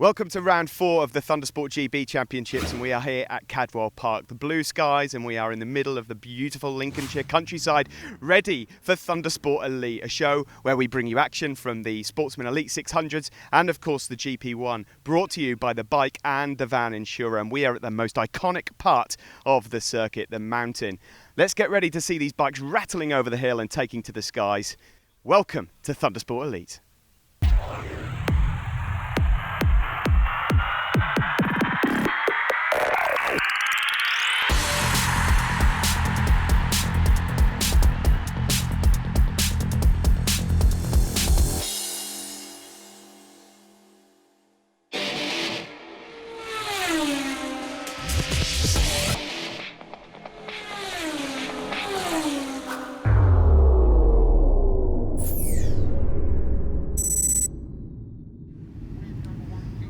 Welcome to round 4 of the Thundersport GB Championships, and we are here at Cadwell Park. The blue skies, and we are in the middle of the beautiful Lincolnshire countryside, ready for Thundersport Elite, a show where we bring you action from the Sportsman Elite 600s and of course the GP1, brought to you by the bike and the van insurer. And we are at the most iconic part of the circuit, the mountain. Let's get ready to see these bikes rattling over the hill and taking to the skies. Welcome to Thundersport Elite.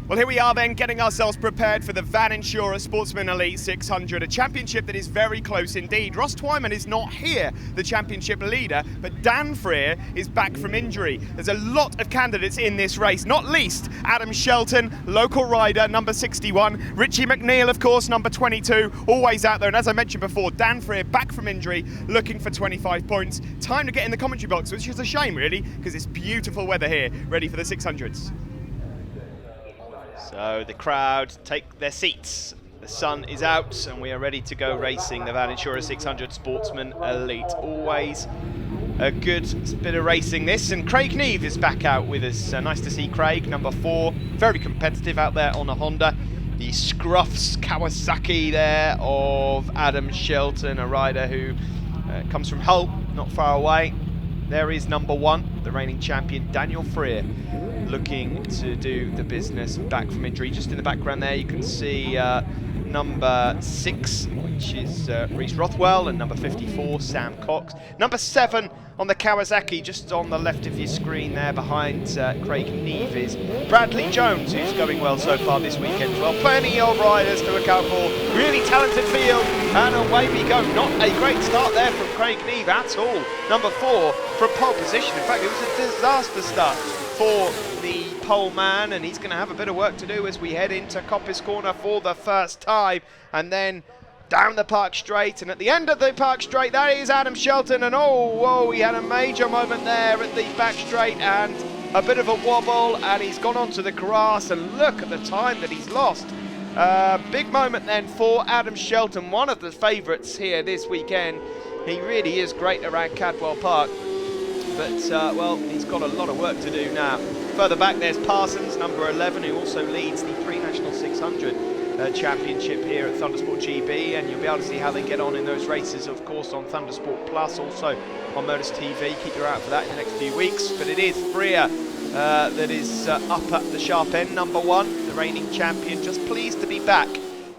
Well, here we are then, getting ourselves prepared for the Van Insurer Sportsman Elite 600, a championship that is very close indeed. Ross Twyman is not here, the championship leader, but Dan Freer is back from injury. There's a lot of candidates in this race, not least Adam Shelton, local rider, number 61, Richie McNeil, of course, number 22, always out there. And as I mentioned before, Dan Freer back from injury, looking for 25 points. Time to get in the commentary box, which is a shame, really, because it's beautiful weather here, ready for the 600s. So the crowd take their seats. The sun is out and we are ready to go racing the Van Insurer 600 Sportsman Elite. Always a good bit of racing this, and Craig Neve is back out with us. Nice to see Craig, number 4, very competitive out there on a Honda. The Scruffs Kawasaki there of Adam Shelton, a rider who comes from Hull, not far away. There is number 1, the reigning champion, Daniel Freer, looking to do the business back from injury. Just in the background there you can see number 6, which is Reece Rothwell, and number 54, Sam Cox. Number 7 on the Kawasaki, just on the left of your screen there behind Craig Neve, is Bradley Jones, who's going well so far this weekend as well. Plenty of riders to account for, really talented field, and away we go. Not a great start there from Craig Neve at all. Number 4 from pole position. In fact, it was a disaster start for the pole man, and he's going to have a bit of work to do as we head into Coppice Corner for the first time, and then down the Park Straight, and at the end of the Park Straight that is Adam Shelton, and oh whoa, he had a major moment there at the back straight and a bit of a wobble, and he's gone onto the grass, and look at the time that he's lost. Big moment then for Adam Shelton, one of the favourites here this weekend. He really is great around Cadwell Park, but well, he's got a lot of work to do now. Further back there's Parsons, number 11, who also leads the Pre-National 600 Championship here at Thundersport GB, and you'll be able to see how they get on in those races, of course, on Thundersport Plus, also on Modus TV. Keep your eye out for that in the next few weeks. But it is Freer that is up at the sharp end, number 1, the reigning champion, just pleased to be back.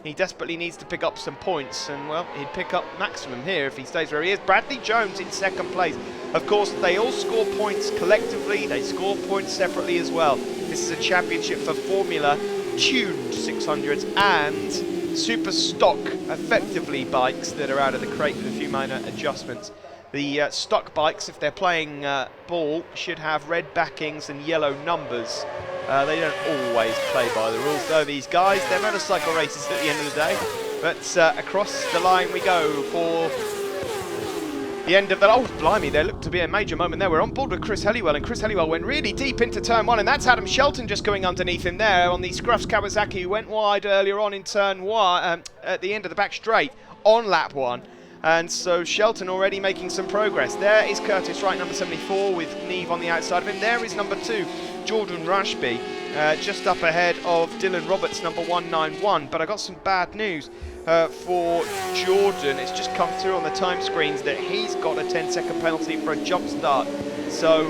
He desperately needs to pick up some points, and well, he'd pick up maximum here if he stays where he is. Bradley Jones in second place. Of course, they all score points collectively, they score points separately as well. This is a championship for Formula tuned 600s and super stock, effectively, bikes that are out of the crate with a few minor adjustments. The stock bikes, if they're playing ball, should have red backings and yellow numbers. They don't always play by the rules, though, these guys. They're motorcycle races at the end of the day. But across the line we go for the end of the... Oh, blimey, there looked to be a major moment there. We're on board with Chris Helliwell, and Chris Helliwell went really deep into turn 1, and that's Adam Shelton just going underneath him there on the Scruffs Kawasaki, who went wide earlier on in turn 1, at the end of the back straight on lap 1. And so Shelton already making some progress. There is Curtis Wright, number 74, with Neve on the outside of him. There is number 2, Jordan Rushby, just up ahead of Dylan Roberts, number 191. But I got some bad news for Jordan. It's just come through on the time screens that he's got a 10-second penalty for a jump start. So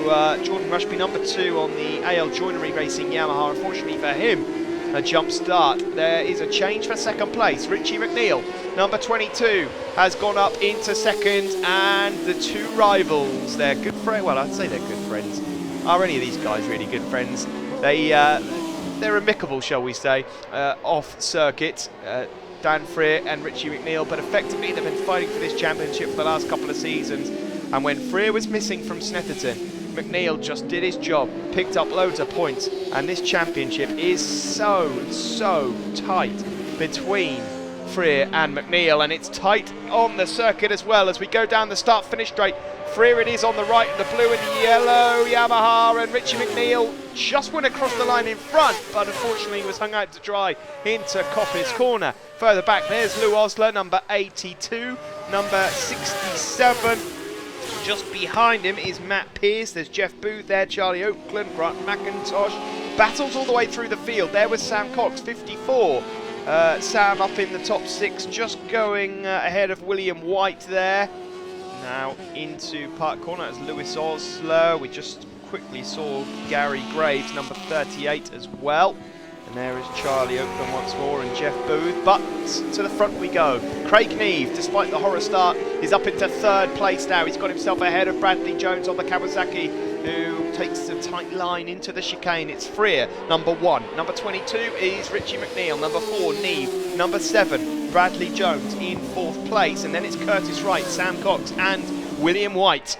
Jordan Rushby, number 2 on the AL Joinery Racing Yamaha. Unfortunately for him, a jump start. There is a change for second place. Richie McNeil, number 22, has gone up into second, and the 2 rivals, they're good friends. Well, I'd say they're good friends. Are any of these guys really good friends? They're amicable, shall we say, off circuit. Dan Freer and Richie McNeil, but effectively they've been fighting for this championship for the last couple of seasons. And when Freer was missing from Snetterton, McNeil just did his job, picked up loads of points, and this championship is so tight between Freer and McNeil, and it's tight on the circuit as well as we go down the start-finish straight. Freer it is on the right, the blue and the yellow Yamaha, and Richie McNeil just went across the line in front, but unfortunately was hung out to dry into Coppice corner. Further back, there's Lou Osler, number 82, number 67. Just behind him is Matt Pearce. There's Jeff Booth there, Charlie Oakland, Grant McIntosh. Battles all the way through the field. There was Sam Cox, 54. Sam up in the top 6, just going ahead of William White there. Now into Park Corner as Lewis Osler. We just quickly saw Gary Graves, number 38 as well. And there is Charlie Oakland once more and Jeff Booth. But to the front we go. Craig Neve, despite the horror start, is up into 3rd place now. He's got himself ahead of Bradley Jones on the Kawasaki, who takes a tight line into the chicane. It's Freer, number 1. Number 22 is Richie McNeil. Number 4, Neve. Number 7, Bradley Jones in 4th place. And then it's Curtis Wright, Sam Cox and William White.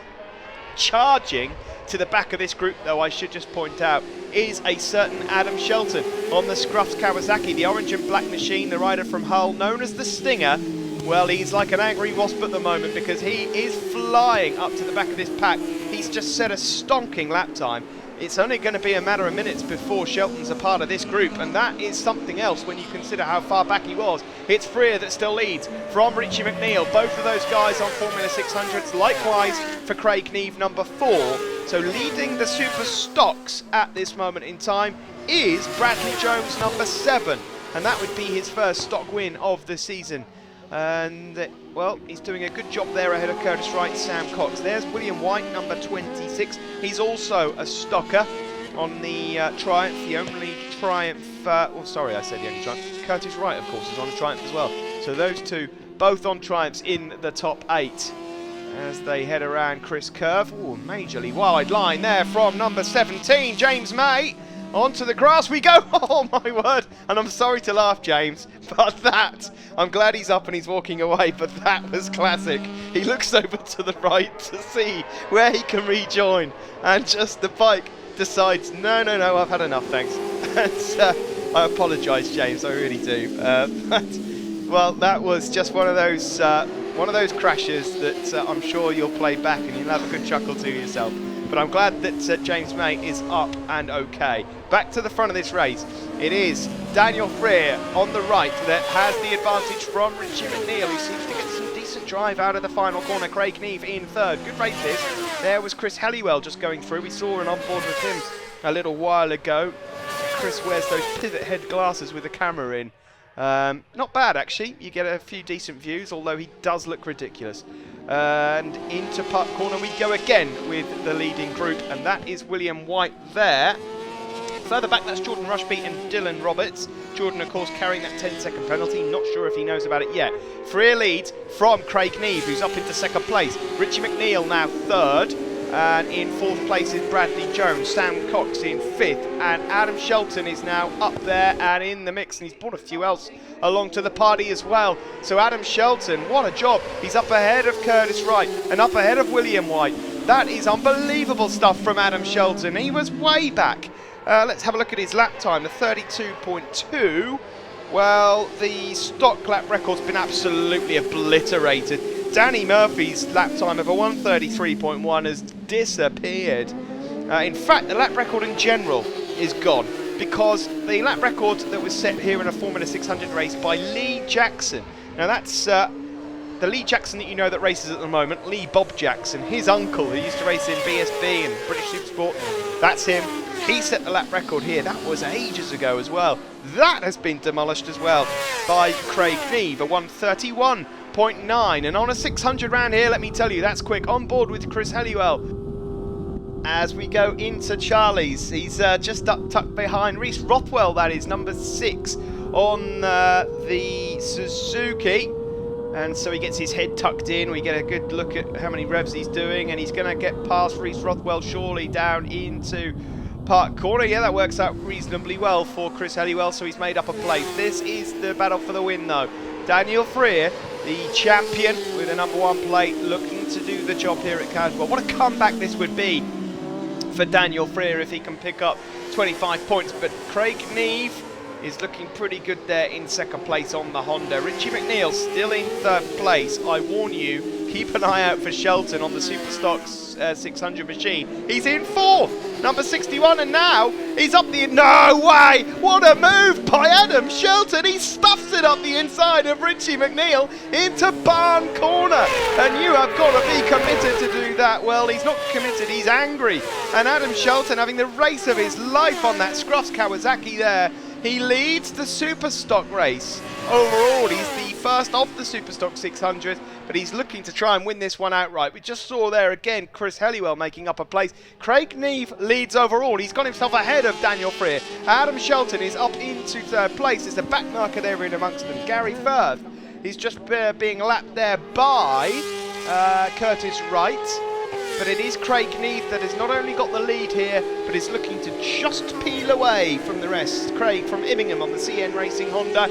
Charging to the back of this group, though, I should just point out, is a certain Adam Shelton on the Scruffs Kawasaki, the orange and black machine, the rider from Hull, known as the Stinger. Well, he's like an angry wasp at the moment because he is flying up to the back of this pack. He's just set a stonking lap time. It's only going to be a matter of minutes before Shelton's a part of this group, and that is something else when you consider how far back he was. It's Freer that still leads from Richie McNeil. Both of those guys on Formula 600s. Likewise for Craig Neve, number 4. So leading the Super Stocks at this moment in time is Bradley Jones, number 7. And that would be his first stock win of the season. And, well, he's doing a good job there ahead of Curtis Wright, Sam Cox. There's William White, number 26. He's also a stocker on the Triumph, the only Triumph... oh, sorry, I said the only Triumph. Curtis Wright, of course, is on a Triumph as well. So those two, both on Triumphs in the top 8. As they head around Chris Curve. Oh, majorly wide line there from number 17, James May. Onto the grass we go. Oh my word. And I'm sorry to laugh, James, but that, I'm glad he's up and he's walking away, but that was classic. He looks over to the right to see where he can rejoin, and just the bike decides, no, I've had enough, thanks. And, I apologise, James, I really do. But, well, that was just one of those crashes that I'm sure you'll play back and you'll have a good chuckle to yourself. But I'm glad that James May is up and okay. Back to the front of this race. It is Daniel Freer on the right that has the advantage from Richie McNeil, who seems to get some decent drive out of the final corner. Craig Neve in 3rd. Good race this. There was Chris Halliwell just going through. We saw an on-board with him a little while ago. Chris wears those pivot head glasses with the camera in. Not bad, actually. You get a few decent views, although he does look ridiculous. And into Park Corner we go again with the leading group, and that is William White there. Further back, that's Jordan Rushby and Dylan Roberts. Jordan, of course, carrying that 10-second penalty. Not sure if he knows about it yet. Freer leads from Craig Neve, who's up into 2nd place. Richie McNeil now 3rd. And in 4th place is Bradley Jones. Sam Cox in 5th. And Adam Shelton is now up there and in the mix. And he's brought a few else along to the party as well. So Adam Shelton, what a job. He's up ahead of Curtis Wright and up ahead of William White. That is unbelievable stuff from Adam Shelton. He was way back. Let's have a look at his lap time, the 32.2. Well, the stock lap record's been absolutely obliterated. Danny Murphy's lap time of a 1:33.1 has disappeared. In fact, the lap record in general is gone, because the lap record that was set here in a Formula 600 race by Lee Jackson. Now that's the Lee Jackson that you know that races at the moment, Lee Bob Jackson. His uncle, who used to race in BSB and British Supersport, that's him. He set the lap record here. That was ages ago as well. That has been demolished as well by Craig Neve, a 1:31.9. And on a 600 round here, let me tell you, that's quick. On board with Chris Halliwell. As we go into Charlie's, he's just tucked behind Reese Rothwell, that is, number 6 on the Suzuki. And so he gets his head tucked in. We get a good look at how many revs he's doing, and he's going to get past Reese Rothwell surely down into Park Corner. Yeah, that works out reasonably well for Chris Halliwell, so he's made up a place. This is the battle for the win, though. Daniel Freer, the champion with a number 1 plate, looking to do the job here at Cadwell. What a comeback this would be for Daniel Freer if he can pick up 25 points. But Craig Neve is looking pretty good there in second place on the Honda. Richie McNeil still in third place. I warn you, keep an eye out for Shelton on the Superstocks 600 machine. He's in fourth, number 61, and now he's up the... No way! What a move by Adam Shelton. He stuffs it up the inside of Richie McNeil into barn corner. And you have got to be committed to do that. Well, he's not committed, he's angry. And Adam Shelton having the race of his life on that Scruffs Kawasaki there. He leads the Superstock race. Overall, he's the first of the Superstock 600, but he's looking to try and win this one outright. We just saw there again Chris Helliwell making up a place. Craig Neve leads overall. He's got himself ahead of Daniel Freer. Adam Shelton is up into third place. There's a back marker there in amongst them. Gary Firth is just being lapped there by Curtis Wright. But it is Craig Neve that has not only got the lead here, but is looking to just peel away from the rest. Craig from Immingham on the CN Racing Honda.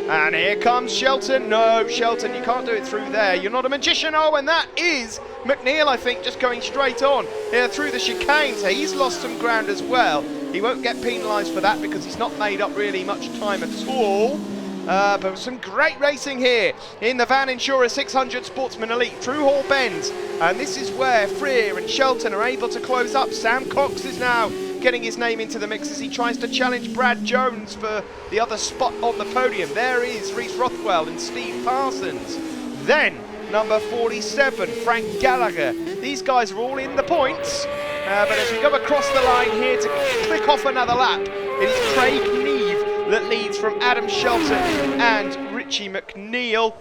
And here comes Shelton. No, Shelton, you can't do it through there. You're not a magician. Oh, and that is McNeil, I think, just going straight on here through the chicane. So he's lost some ground as well. He won't get penalised for that because he's not made up really much time at all. But some great racing here in the Van Insura 600 Sportsman Elite through Hall Bend. And this is where Freer and Shelton are able to close up. Sam Cox is now getting his name into the mix as he tries to challenge Brad Jones for the other spot on the podium. There is Reese Rothwell and Steve Parsons. Then number 47, Frank Gallagher. These guys are all in the points. But as we go across the line here to click off another lap, it is Craig Neve that leads from Adam Shelton and Richie McNeil.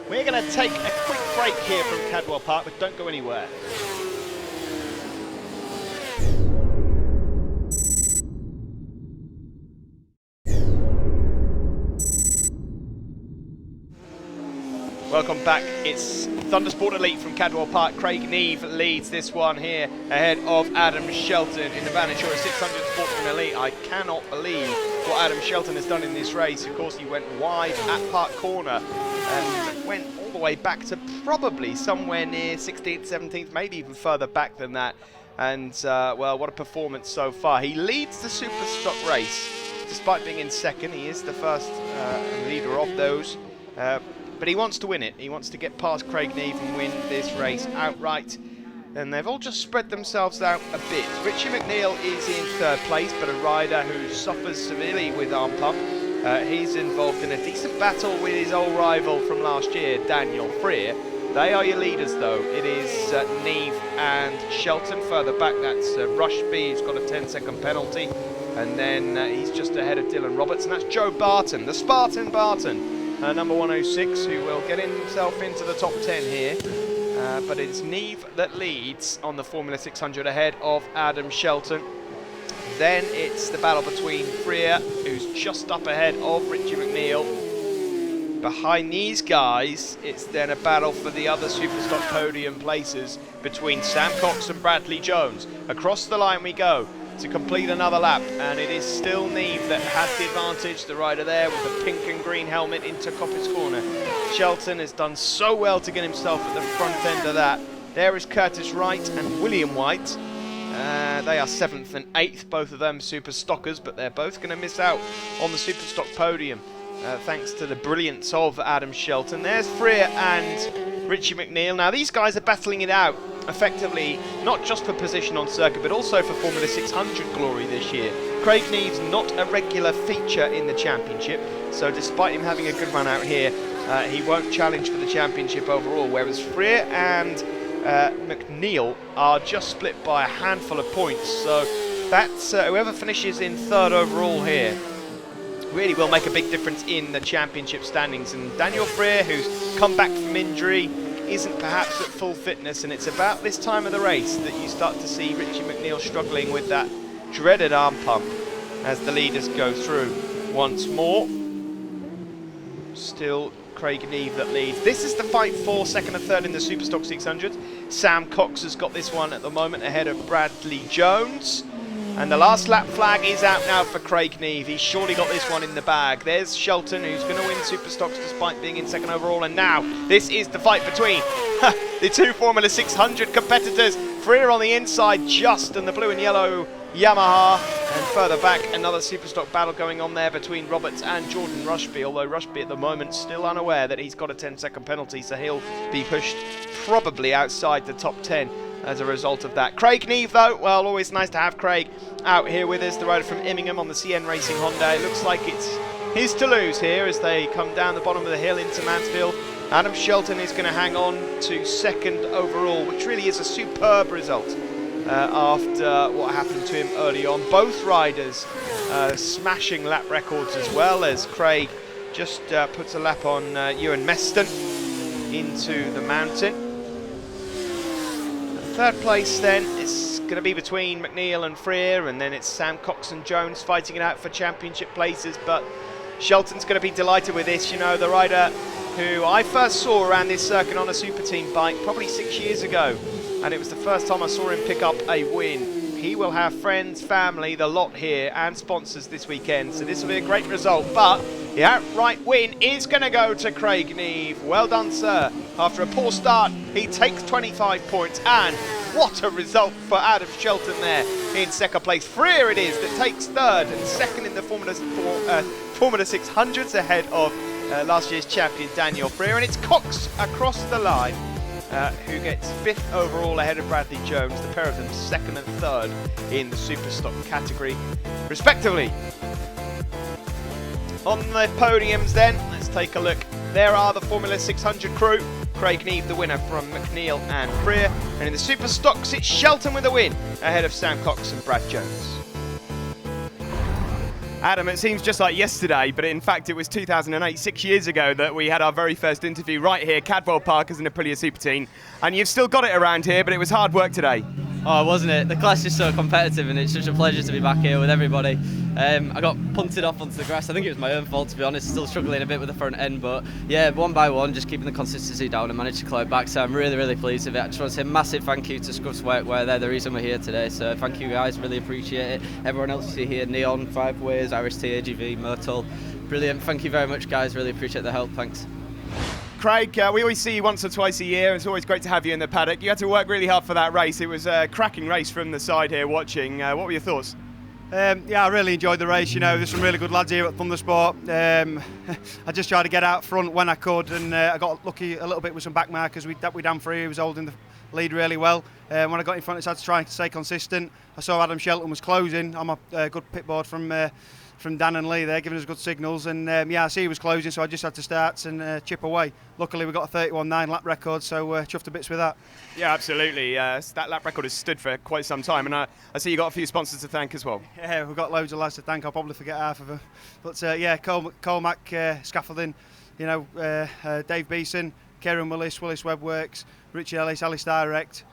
We're going to take a quick break here from Cadwell Park, but don't go anywhere. Welcome back. It's Thundersport Elite from Cadwell Park. Craig Neve leads this one here ahead of Adam Shelton in the Van Insura 600 Sportsman Elite. I cannot believe what Adam Shelton has done in this race. Of course, he went wide at Park Corner and went all the way back to probably somewhere near 16th, 17th, maybe even further back than that. And, well, what a performance so far. He leads the Superstock race. Despite being in second, he is the first leader of those. But he wants to win it. He wants to get past Craig Neve and win this race outright. And they've all just spread themselves out a bit. Richie McNeil is in third place, but a rider who suffers severely with arm pump. He's involved in a decent battle with his old rival from last year, Daniel Freer. They are your leaders, though. It is Neve and Shelton. Further back, that's Rushby. He's got a 10-second penalty. And then he's just ahead of Dylan Roberts. And that's Joe Barton, the Spartan Barton. Number 106, who will get himself into the top 10 here. But it's Neve that leads on the Formula 600 ahead of Adam Shelton. Then it's the battle between Freer, who's just up ahead of Richie McNeil. Behind these guys, it's then a battle for the other Superstock podium places between Sam Cox and Bradley Jones. Across the line we go to complete another lap, and it is still Neve that has the advantage, the rider there with the pink and green helmet into Coppice Corner. Shelton has done so well to get himself at the front end of that. There is Curtis Wright and William White. They are 7th and 8th, both of them super stockers, but they're both going to miss out on the Superstock podium thanks to the brilliance of Adam Shelton. There's Freer and Richie McNeil. Now these guys are battling it out effectively, not just for position on circuit, but also for Formula 600 glory this year. Craig Neve's not a regular feature in the championship, so despite him having a good run out here, he won't challenge for the championship overall, whereas Freer and McNeil are just split by a handful of points, so that's whoever finishes in third overall here really will make a big difference in the championship standings. And Daniel Freer, who's come back from injury, isn't perhaps at full fitness, and it's about this time of the race that you start to see Richie McNeil struggling with that dreaded arm pump as the leaders go through once more. Still Craig Neve that leads. This is the fight for second and third in the Superstock 600. Sam Cox has got this one at the moment ahead of Bradley Jones. And the last lap flag is out now for Craig Neve. He's surely got this one in the bag. There's Shelton, who's going to win Superstocks despite being in second overall. And now this is the fight between the two Formula 600 competitors. Freer on the inside, just, and the blue and yellow Yamaha. And further back, another Superstock battle going on there between Roberts and Jordan Rushby. Although Rushby at the moment still unaware that he's got a 10-second penalty, so he'll be pushed probably outside the top 10. As a result of that. Craig Neve, though, well, always nice to have Craig out here with us, the rider from Immingham on the CN Racing Honda. It looks like it's his to lose here as they come down the bottom of the hill into Mansfield. Adam Shelton is going to hang on to second overall, which really is a superb result after what happened to him early on. Both riders smashing lap records as well, as Craig just puts a lap on Ewan Meston into the mountain. Third place then is going to be between McNeil and Freer, and then it's Sam Cox and Jones fighting it out for championship places. But Shelton's going to be delighted with this. You know, the rider who I first saw around this circuit on a Super Team bike probably 6 years ago, and it was the first time I saw him pick up a win. He will have friends, family, the lot here, and sponsors this weekend, so this will be a great result. But the outright win is going to go to Craig Neve. Well done, sir. After a poor start, he takes 25 points, and what a result for Adam Shelton there in second place. Freer it is that takes third and second in the Formula 600s ahead of last year's champion Daniel Freer, and it's Cox across the line who gets fifth overall ahead of Bradley Jones, the pair of them second and third in the Superstock category respectively. On the podiums then, let's take a look. There are the Formula 600 crew. Craig Neve the winner from McNeil and Freer, and in the Superstocks it's Shelton with the win ahead of Sam Cox and Brad Jones. Adam, it seems just like yesterday, but in fact it was 2008, 6 years ago, that we had our very first interview right here, Cadwell Park as an Aprilia Super Team, and you've still got it around here, but it was hard work today. Oh, wasn't it? The class is so competitive, and it's such a pleasure to be back here with everybody. I got punted off onto the grass. I think it was my own fault, to be honest. Still struggling a bit with the front end, but yeah, one by one, just keeping the consistency down and managed to claw it back. So I'm really, really pleased with it. I just want to say a massive thank you to Scruff's Workwear. They're the reason we're here today. So thank you guys, really appreciate it. Everyone else you see here, Neon, Five Ways, RST, AGV, Myrtle. Brilliant. Thank you very much, guys. Really appreciate the help. Thanks. Craig, we always see you once or twice a year. It's always great to have you in the paddock. You had to work really hard for that race. It was a cracking race from the side here watching. What were your thoughts? Yeah, I really enjoyed the race. You know, there's some really good lads here at Thundersport. I just tried to get out front when I could, and I got lucky a little bit with some back markers. We Dan Free, who was holding the lead really well. When I got in front, I just had to try and stay consistent. I saw Adam Shelton was closing on my good pit board from Dan and Lee there, giving us good signals, and yeah, I see he was closing, so I just had to start and chip away. Luckily we got a 31.9 lap record, so chuffed to bits with that. Yeah, absolutely. That lap record has stood for quite some time, and I see you got a few sponsors to thank as well. Yeah, we've got loads of lads to thank. I'll probably forget half of them, but yeah, Colmac Scaffolding, you know, Dave Beeson, Kieran Willis, Willis Webworks, Richard Ellis, Alice Direct,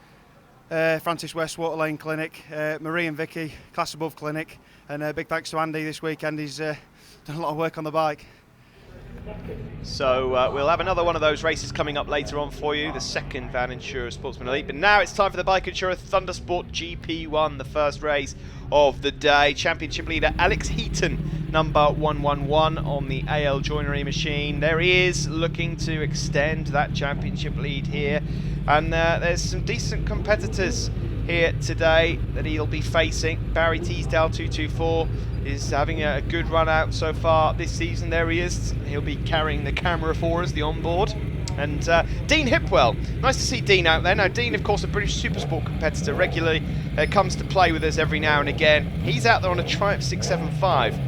Francis West, Water Lane Clinic, Marie and Vicky, Class Above Clinic, and big thanks to Andy this weekend. He's done a lot of work on the bike. So we'll have another one of those races coming up later on for you, the second Van Insura Sportsman Elite. But now it's time for the Bike Insura Thundersport GP1, the first race of the day. Championship leader Alex Heaton, number 111 on the AL Joinery machine. There he is, looking to extend that championship lead here. And there's some decent competitors here today that he'll be facing. Barry Teasdale 224 is having a good run out so far this season. There he is. He'll be carrying the camera for us, the onboard. And Dean Hipwell, nice to see Dean out there. Now Dean, of course, a British Supersport competitor, regularly comes to play with us every now and again. He's out there on a Triumph 675,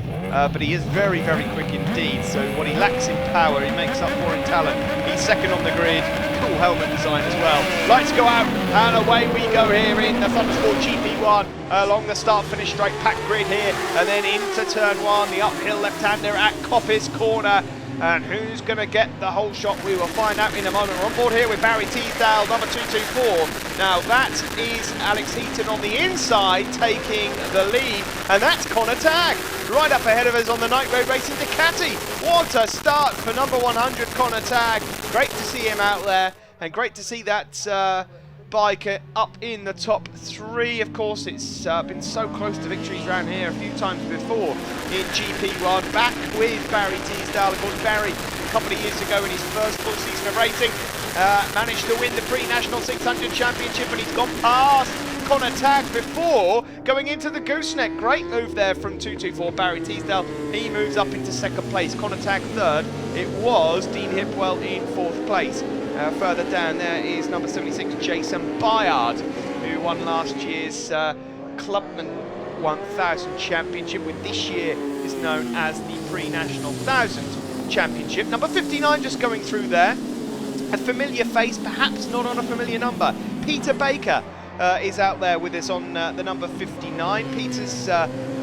but he is very, very quick indeed. So what he lacks in power, he makes up for in talent. He's second on the grid. Cool helmet design as well. Lights go out and away we go here in the Thundersport GP1 along the start-finish straight pack grid here, and then into turn one, the uphill left-hander at Coppice Corner. And who's going to get the whole shot? We will find out in a moment. We're on board here with Barry Teasdale, number 224. Now that is Alex Heaton on the inside taking the lead, and that's Connor Tagg right up ahead of us on the Night Road Racing Ducati. What a start for number 100 Connor Tagg. Great to see him out there, and great to see that bike up in the top 3. Of course, it's been so close to victories around here a few times before in GP1. Back with Barry Teasdale. Of course, Barry, a couple of years ago in his first full season of racing, managed to win the pre-national 600 championship, and he's gone past Connor Tagg before going into the gooseneck. Great move there from 224 Barry Teasdale. He moves up into 2nd place. Connor Tagg 3rd. It was Dean Hipwell in 4th place. Further down there is number 76 Jason Bayard, who won last year's Clubman 1000 championship, which this year is known as the pre-national 1000 championship. Number 59 just going through there. A familiar face, perhaps not on a familiar number. Peter Baker is out there with us on the number 59. Peter's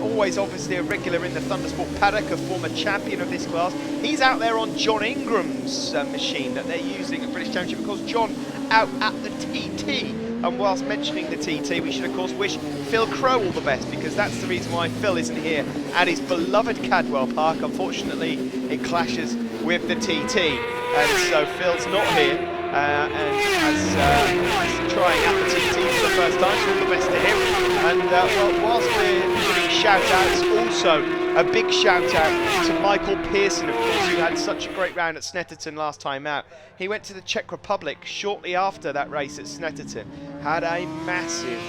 always obviously a regular in the Thundersport paddock, a former champion of this class. He's out there on John Ingram's machine that they're using at British Championship, because John out at the TT. And whilst mentioning the TT, we should of course wish Phil Crow all the best, because that's the reason why Phil isn't here at his beloved Cadwell Park. Unfortunately, it clashes with the TT, and so Phil's not here. And as trying out the TT for the first time, so all the best to him. And well, whilst we're giving shout-outs, also a big shout-out to Michael Pearson, of course, who had such a great round at Snetterton last time out. He went to the Czech Republic shortly after that race at Snetterton, had a massive,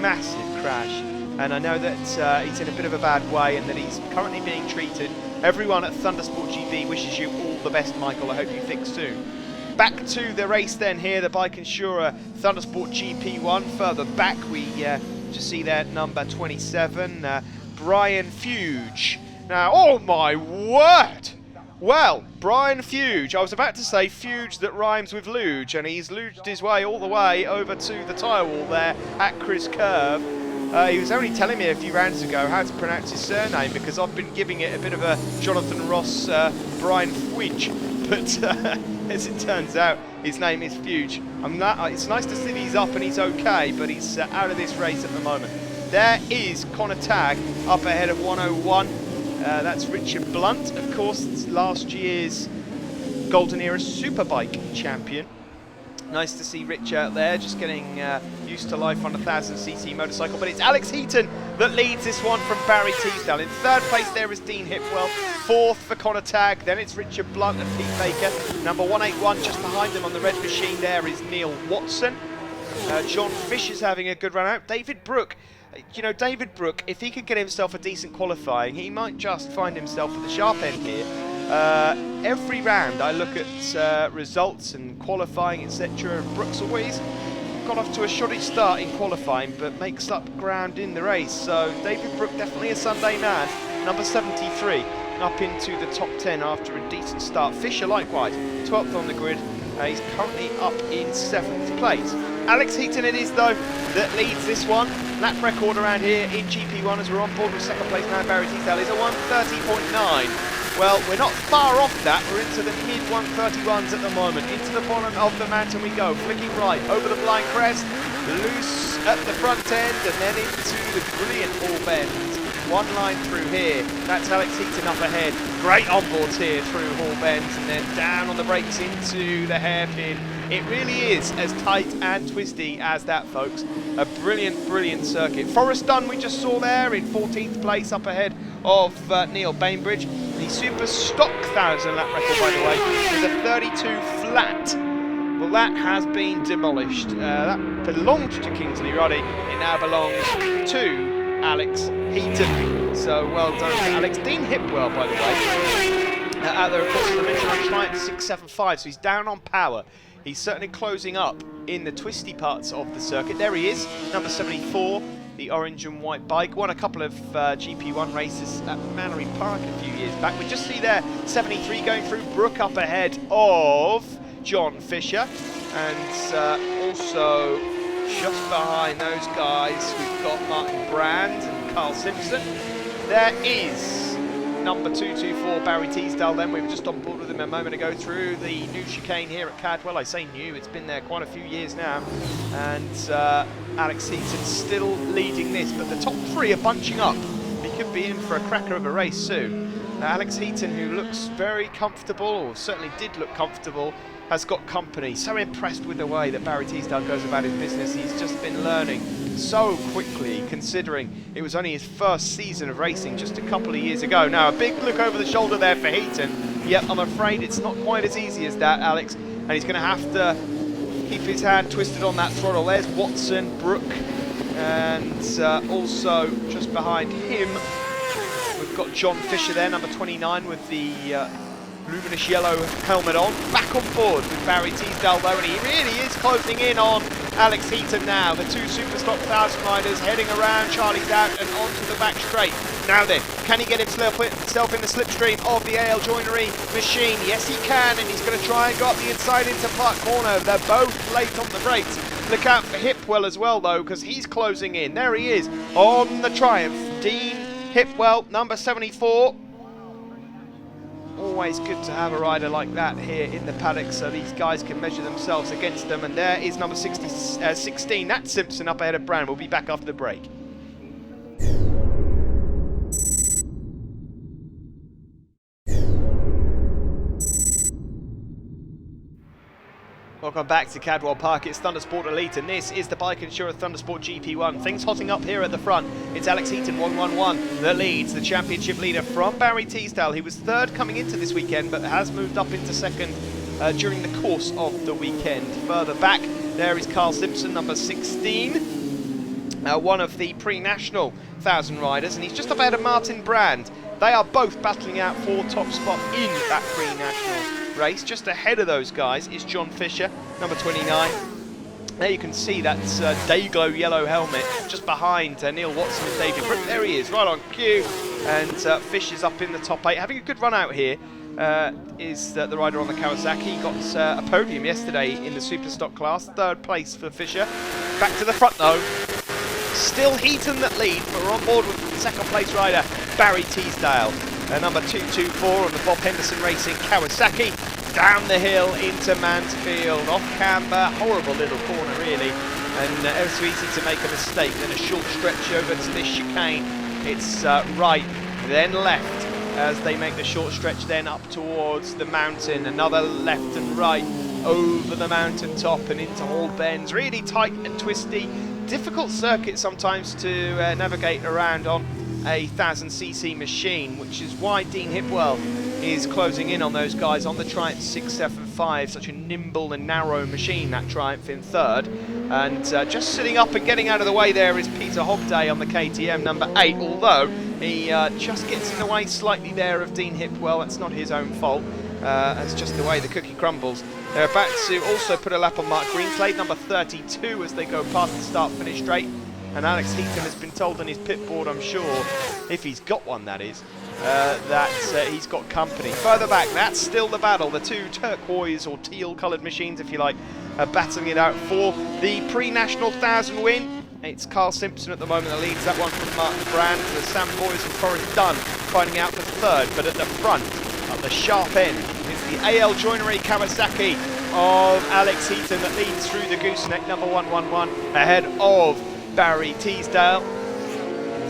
massive crash. And I know that he's in a bit of a bad way and that he's currently being treated. Everyone at Thundersport GB wishes you all the best, Michael. I hope you fix soon. Back to the race then here, the Bike Insurer Thundersport GP1. Further back, we just see there number 27, Brian Fuge. Now, oh my word! Well, Brian Fuge, I was about to say Fuge that rhymes with luge, and he's luged his way all the way over to the tyre wall there at Chris Curve. He was only telling me a few rounds ago how to pronounce his surname, because I've been giving it a bit of a Jonathan Ross, Brian Fuge. But as it turns out, his name is Fuge. It's nice to see that he's up and he's okay, but he's out of this race at the moment. There is Connor Tagg up ahead of 101. That's Richard Blunt, of course, it's last year's Golden Era Superbike champion. Nice to see Rich out there, just getting used to life on a 1000cc motorcycle. But it's Alex Heaton that leads this one from Barry Teasdale. In 3rd place there is Dean Hipwell. 4th for Connor Tagg. Then it's Richard Blunt and Pete Baker. Number 181 just behind them on the red machine there is Neil Watson. John Fish is having a good run out. David Brooke. You know, David Brooke, if he could get himself a decent qualifying, he might just find himself at the sharp end here. Every round I look at results and qualifying, etc. and Brooks always got off to a shoddy start in qualifying, but makes up ground in the race. So David Brooke definitely a Sunday man. Number 73 up into the top 10 after a decent start. Fisher likewise 12th on the grid. He's currently up in 7th place. Alex Heaton it is though that leads this one. Lap record around here in GP1 as we're on board with 2nd place now. Barry Teasdale is a 1:30.9. Well, we're not far off that. We're into the mid 1:31s at the moment. Into the bottom of the mountain we go, flicking right over the blind crest, loose at the front end, and then into the brilliant Hall Bend. One line through here. That's Alex Heaton up ahead. Great onboards here through Hall Bend, and then down on the brakes into the hairpin. It really is as tight and twisty as that, folks. A brilliant, brilliant circuit. Forrest Dunn we just saw there in 14th place up ahead of Neil Bainbridge. The Super Stock 1000 lap record, by the way, is a 32 flat. Well, that has been demolished. That belonged to Kingsley Roddy. It now belongs to Alex Heaton. So well done to Alex. Dean Hipwell, by the way, out there, of course, as I mentioned, on Triumph 675, so he's down on power. He's certainly closing up in the twisty parts of the circuit. There he is, number 74, the orange and white bike. Won a couple of GP1 races at Mannery Park a few years back. We just see there 73 going through. Brooke up ahead of John Fisher. And also just behind those guys, we've got Martin Brand and Carl Simpson. There is number 224 Barry Teasdale then. We were just on board with him a moment ago through the new chicane here at Cadwell. I say new, it's been there quite a few years now. And Alex Heaton still leading this, but the top 3 are bunching up. He could be in for a cracker of a race soon. Alex Heaton, who looks very comfortable, or certainly did look comfortable, has got company. So impressed with the way that Barry Teasdale goes about his business. He's just been learning so quickly, considering it was only his first season of racing just a couple of years ago. Now, a big look over the shoulder there for Heaton. Yep, I'm afraid it's not quite as easy as that, Alex. And he's going to have to keep his hand twisted on that throttle. There's Watson, Brooke, and also just behind him, we've got John Fisher there, number 29, with the luminous yellow helmet on. Back on board with Barry Teasdale though, and he really is closing in on Alex Heaton now. The two Superstock 1000 riders heading around, Charlie's out and onto the back straight. Now then, can he get himself in the slipstream of the AL Joinery machine? Yes he can, and he's going to try and go up the inside into Park Corner. They're both late on the brakes. Look out for Hipwell as well though, because he's closing in. There he is on the Triumph. Dean Hipwell, number 74. Always good to have a rider like that here in the paddock, so these guys can measure themselves against them. And there is number 16, that's Simpson up ahead of Brand. We'll be back after the break. Welcome back to Cadwell Park. It's Thundersport Elite, and this is the bike insurer Thundersport GP1. Things hotting up here at the front. It's Alex Heaton, 111, that leads, the championship leader from Barry Teasdale. He was third coming into this weekend, but has moved up into second during the course of the weekend. Further back, there is Carl Simpson, number 16, one of the pre-national 1000 riders, and he's just up ahead of Martin Brand. They are both battling out for top spot in that pre-national race. Just ahead of those guys is John Fisher, number 29. There you can see that Dayglow yellow helmet just behind Neil Watson and David Brooke. There he is, right on cue. And Fisher's up in the top 8. Having a good run out here is the rider on the Kawasaki. He got a podium yesterday in the Superstock class. Third place for Fisher. Back to the front though. Still Heaton that lead, but we're on board with second place rider Barry Teasdale. Number 224 on the Bob Henderson Racing Kawasaki. Down the hill into Mansfield, off camber, horrible little corner really, and ever so easy to make a mistake. Then a short stretch over to this chicane. It's right, then left as they make the short stretch, then up towards the mountain. Another left and right over the mountain top and into all bends. Really tight and twisty. Difficult circuit sometimes to navigate around on a 1000cc machine, which is why Dean Hipwell is closing in on those guys on the Triumph 675. Such a nimble and narrow machine, that Triumph, in third. And just sitting up and getting out of the way there is Peter Hogday on the KTM, number 8, although he just gets in the way slightly there of Dean Hipwell. That's not his own fault. That's just the way the cookie crumbles. They're about to also put a lap on Mark Greenslade, number 32, as they go past the start-finish straight. And Alex Heaton has been told on his pit board, I'm sure, if he's got one that is, that he's got company. Further back, that's still the battle. The two turquoise or teal-coloured machines, if you like, are battling it out for the pre-national 1000 win. It's Carl Simpson at the moment that leads that one from Martin Brand. The Sam Boys and Forrest Dunn fighting out for third, but at the front, at the sharp end, is the AL Joinery Kawasaki of Alex Heaton that leads through the gooseneck, number 111, ahead of Barry Teasdale.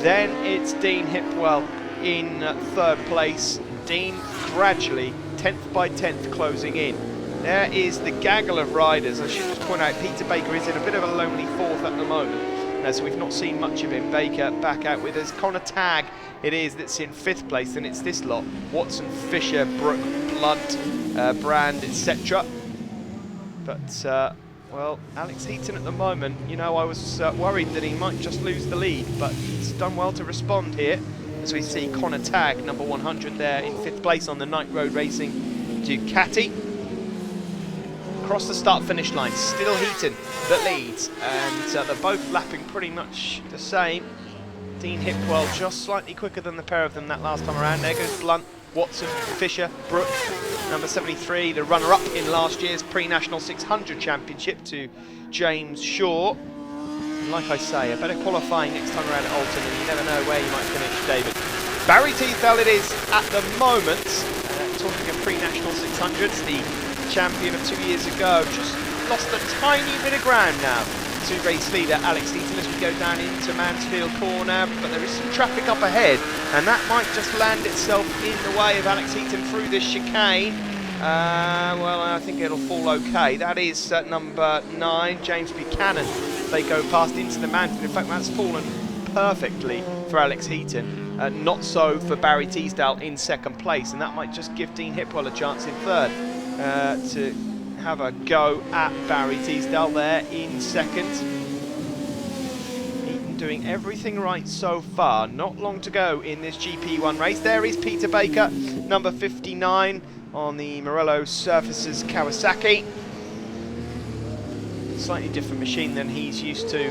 Then it's Dean Hipwell in third place. Dean gradually, 10th by 10th, closing in. There is the gaggle of riders. I should just point out Peter Baker is in a bit of a lonely fourth at the moment, so we've not seen much of him. Baker back out with us. Connor Tagg it is that's in 5th place, and it's this lot: Watson, Fisher, Brooke, Blunt, Brand, etc. But well, Alex Heaton at the moment, you know, I was worried that he might just lose the lead, but he's done well to respond here. As we see Connor Tagg, number 100 there in 5th place on the Night Road Racing Ducati. Across the start-finish line, still Heaton that leads, and they're both lapping pretty much the same. Dean Hipwell just slightly quicker than the pair of them that last time around. There goes Blunt, Watson, Fisher, Brooke, number 73, the runner-up in last year's pre-national 600 championship to James Shaw. And like I say, a better qualifying next time around at Alton, and you never know where you might finish, David. Barry Teasdale it is at the moment, talking of pre-national 600s, the champion of 2 years ago, just lost a tiny bit of ground now to race leader Alex Heaton as we go down into Mansfield Corner, but there is some traffic up ahead, and that might just land itself in the way of Alex Heaton through this chicane. Well, I think it'll fall okay. That is number 9, James Buchanan. They go past into the mountain. In fact, that's fallen perfectly for Alex Heaton. Not so for Barry Teasdale in second place, and that might just give Dean Hipwell a chance in third to have a go at Barry Teasdale there in second. Heaton doing everything right so far. Not long to go in this GP1 race. There is Peter Baker, number 59 on the Morello Surfaces Kawasaki. Slightly different machine than he's used to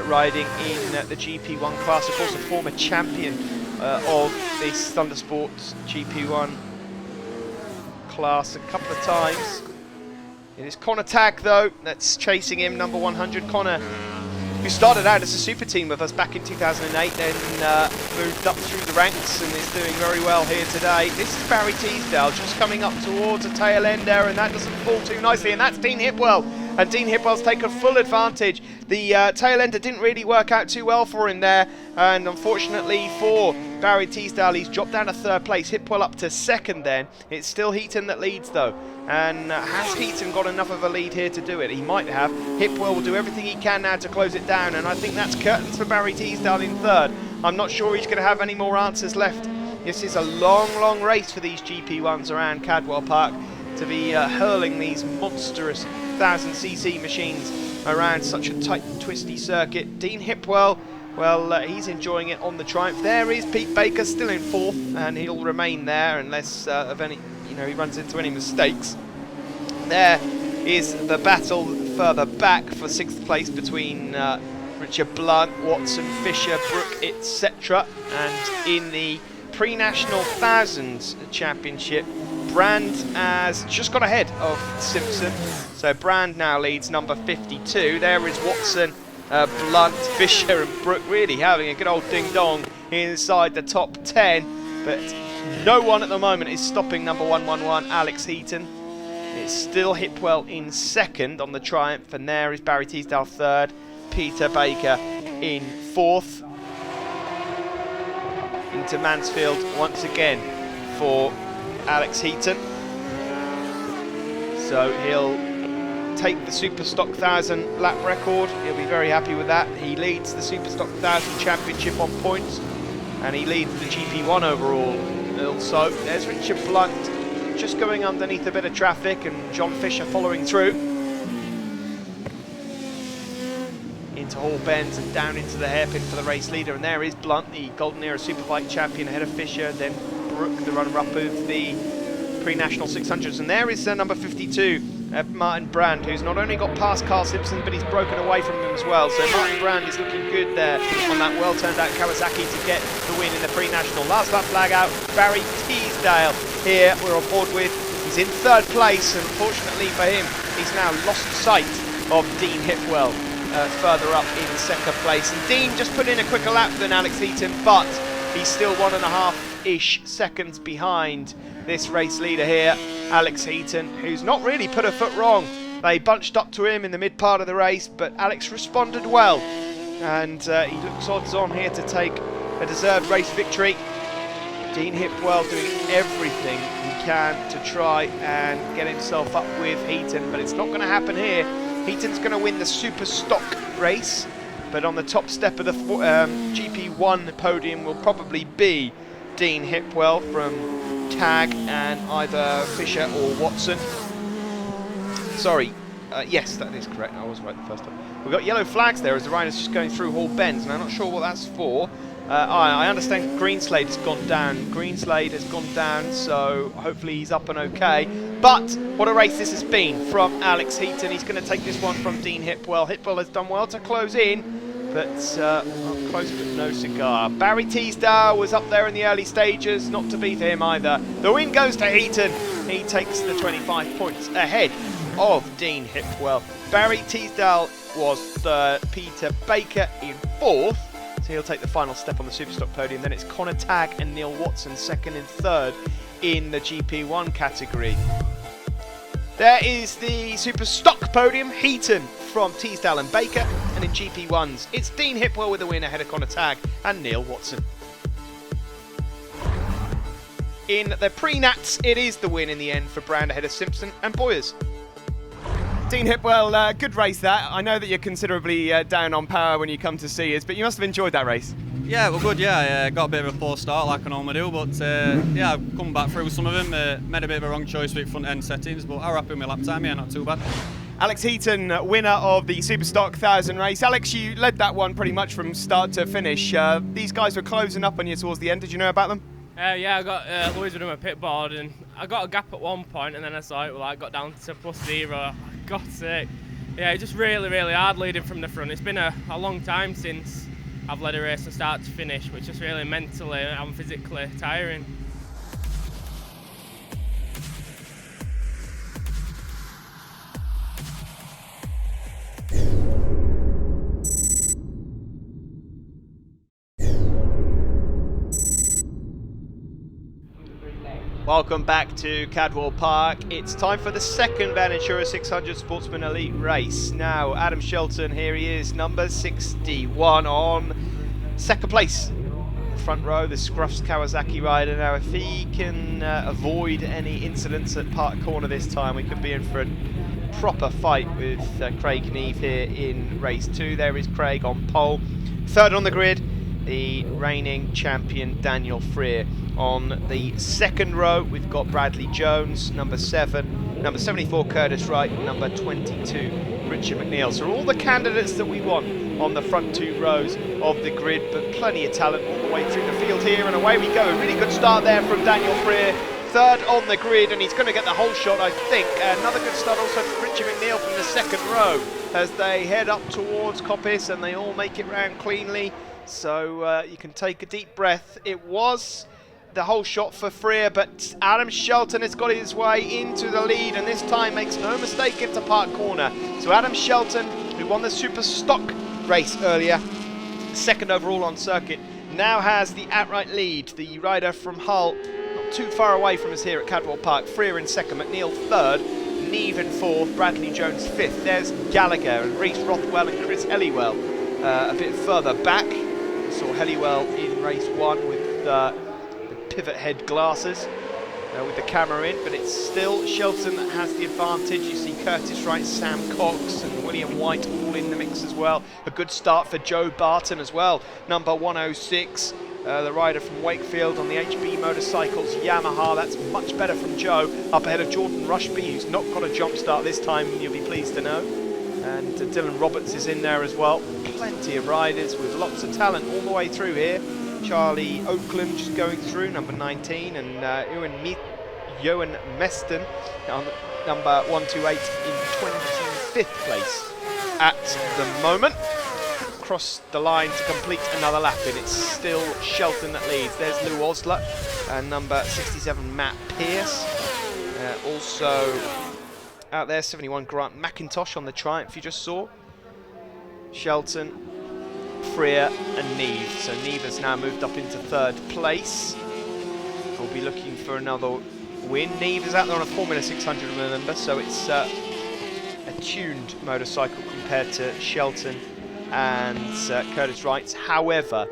riding in the GP1 class. Of course, a former champion of this Thundersport GP1 class a couple of times. It is Connor Tagg, though, that's chasing him, number 100. Connor, who started out as a super team with us back in 2008, then moved up through the ranks and is doing very well here today. This is Barry Teasdale just coming up towards a tail end there, and that doesn't fall too nicely, and that's Dean Hipwell. And Dean Hipwell's taken full advantage. The tail ender didn't really work out too well for him there, and unfortunately for Barry Teasdale, he's dropped down to third place. Hipwell up to second then. It's still Heaton that leads though, and has Heaton got enough of a lead here to do it? He might have. Hipwell will do everything he can now to close it down, and I think that's curtains for Barry Teasdale in third. I'm not sure he's going to have any more answers left. This is a long, long race for these GP1s around Cadwell Park to be hurling these monstrous 1000cc machines around such a tight, twisty circuit. Dean Hipwell, well, he's enjoying it on the Triumph. There is Pete Baker still in fourth, and he'll remain there unless of any, he runs into any mistakes. There is the battle further back for sixth place between Richard Blunt, Watson, Fisher, Brook, etc. And in the pre-national thousands championship, Brand has just got ahead of Simpson, so Brand now leads, number 52. There is Watson, Blunt, Fisher and Brook really having a good old ding-dong inside the top 10, but no one at the moment is stopping number 111, Alex Heaton. It's still Hipwell in second on the Triumph, and there is Barry Teasdale third, Peter Baker in fourth. Into Mansfield once again for Alex Heaton. So he'll take the Superstock 1000 lap record. He'll be very happy with that. He leads the Superstock 1000 championship on points, and he leads the GP1 overall. Also, there's Richard Blunt just going underneath a bit of traffic, and John Fisher following through. Into Hall Bends and down into the hairpin for the race leader, and there is Blunt, the Golden Era Superbike champion, ahead of Fisher, then Brook, the runner-up of the pre-national 600s, and there is number 52, Martin Brand, who's not only got past Carl Simpson, but he's broken away from him as well. So Martin Brand is looking good there on that well-turned-out Kawasaki to get the win in the pre-national. Last lap flag out, Barry Teasdale here we're on board with. He's in third place, and fortunately for him, he's now lost sight of Dean Hipwell further up in second place. And Dean just put in a quicker lap than Alex Heaton, but he's still 1.5-ish seconds behind this race leader here, Alex Heaton, who's not really put a foot wrong. They bunched up to him in the mid part of the race, but Alex responded well, and he looks odds on here to take a deserved race victory. Dean Hipwell doing everything he can to try and get himself up with Heaton, but it's not going to happen here. Heaton's going to win the Super Stock race, but on the top step of the GP1 podium will probably be Dean Hipwell from Tagg and either Fisher or Watson. Sorry, yes, that is correct. I was right the first time. We've got yellow flags there as the rider's just going through Hall Bends, and I'm not sure what that's for. I understand Greenslade has gone down. Greenslade has gone down, so hopefully he's up and okay. But what a race this has been from Alex Heaton. He's going to take this one from Dean Hipwell. Hipwell has done well to close in, but close but no cigar. Barry Teasdale was up there in the early stages, not to beat him either. The win goes to Heaton. He takes the 25 points ahead of Dean Hipwell. Barry Teasdale was third, Peter Baker in fourth. So he'll take the final step on the Superstock podium. Then it's Connor Tagg and Neil Watson second and third in the GP1 category. There is the super stock podium. Heaton from Teesdale and Baker. And in GP1s, it's Dean Hipwell with the win ahead of Connor Tagg and Neil Watson. In the pre-nats, it is the win in the end for Brand ahead of Simpson and Boyers. Dean Hipwell, good race that. I know that you're considerably down on power when you come to see us, but you must have enjoyed that race. Yeah, well, good. Yeah, got a bit of a poor start like I normally do, but yeah, I've come back through some of them. Made a bit of a wrong choice with front end settings, but I'm happy with my lap time. Yeah, not too bad. Alex Heaton, winner of the Superstock 1000 race. Alex, you led that one pretty much from start to finish. These guys were closing up on you towards the end. Did you know about them? Yeah, I got Louis with my pit board, and I got a gap at one point, and then I saw it. Well, I got down to +0. God's sake. Yeah, it's just really, really hard leading from the front. It's been a long time since I've led a race from start to finish, which is really mentally and physically tiring. Welcome back to Cadwell Park. It's time for the second Van Insura 600 Sportsman Elite race. Now, Adam Shelton, here he is, number 61 on second place. Front row, the Scruffs Kawasaki rider. Now, if he can avoid any incidents at Park Corner this time, we could be in for a proper fight with Craig Neve here in race 2. There is Craig on pole. Third on the grid, the reigning champion Daniel Freer. On the second row, we've got Bradley Jones, number 7, number 74 Curtis Wright, number 22 Richard McNeil. So all the candidates that we want on the front 2 rows of the grid, but plenty of talent all the way through the field here, and away we go. A really good start there from Daniel Freer, third on the grid, and he's going to get the whole shot, I think. Another good start also for Richard McNeil from the second row as they head up towards Coppice, and they all make it round cleanly. So you can take a deep breath. It was the whole shot for Freer, but Adam Shelton has got his way into the lead, and this time makes no mistake into Park Corner. So Adam Shelton, who won the Super Stock race earlier, second overall on circuit, now has the outright lead. The rider from Hull, not too far away from us here at Cadwell Park. Freer in second, McNeil third, Neve in fourth, Bradley Jones fifth. There's Gallagher and Reece Rothwell and Chris Helliwell a bit further back. We saw Helliwell in race 1 with the pivot head glasses with the camera in, but it's still Shelton that has the advantage. You see Curtis Wright, Sam Cox and William White all in the mix as well. A good start for Joe Barton as well, number 106, the rider from Wakefield on the HB Motorcycles Yamaha. That's much better from Joe, up ahead of Jordan Rushby, who's not got a jump start this time, you'll be pleased to know. And Dylan Roberts is in there as well. Plenty of riders with lots of talent all the way through here. Charlie Oakland just going through, number 19, and Johan Meston on number 128 in 25th place at the moment. Across the line to complete another lap, and it's still Shelton that leads. There's Lou Osler and number 67 Matt Pearce. Also out there, 71 Grant McIntosh on the Triumph you just saw. Shelton, Freer and Neve. So Neve has now moved up into third place. We'll be looking for another win. Neve is out there on a Formula 600, remember, so it's a tuned motorcycle compared to Shelton and Curtis Wright's. However,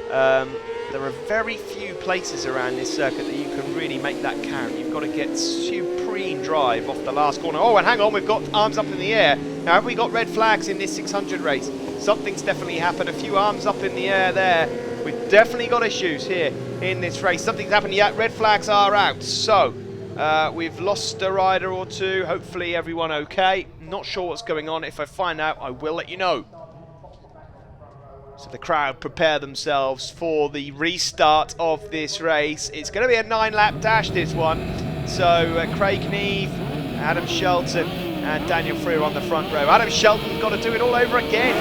there are very few places around this circuit that you can really make that count. You've got to get supreme drive off the last corner. Oh, and hang on, we've got arms up in the air. Now, have we got red flags in this 600 race? Something's definitely happened. A few arms up in the air there. We've definitely got issues here in this race. Something's happened yet. Red flags are out. So we've lost a rider or two. Hopefully everyone okay. Not sure what's going on. If I find out, I will let you know. So the crowd prepare themselves for the restart of this race. It's going to be a 9-lap dash, this one. So Craig Neve, Adam Shelton and Daniel Freer on the front row. Adam Shelton's got to do it all over again.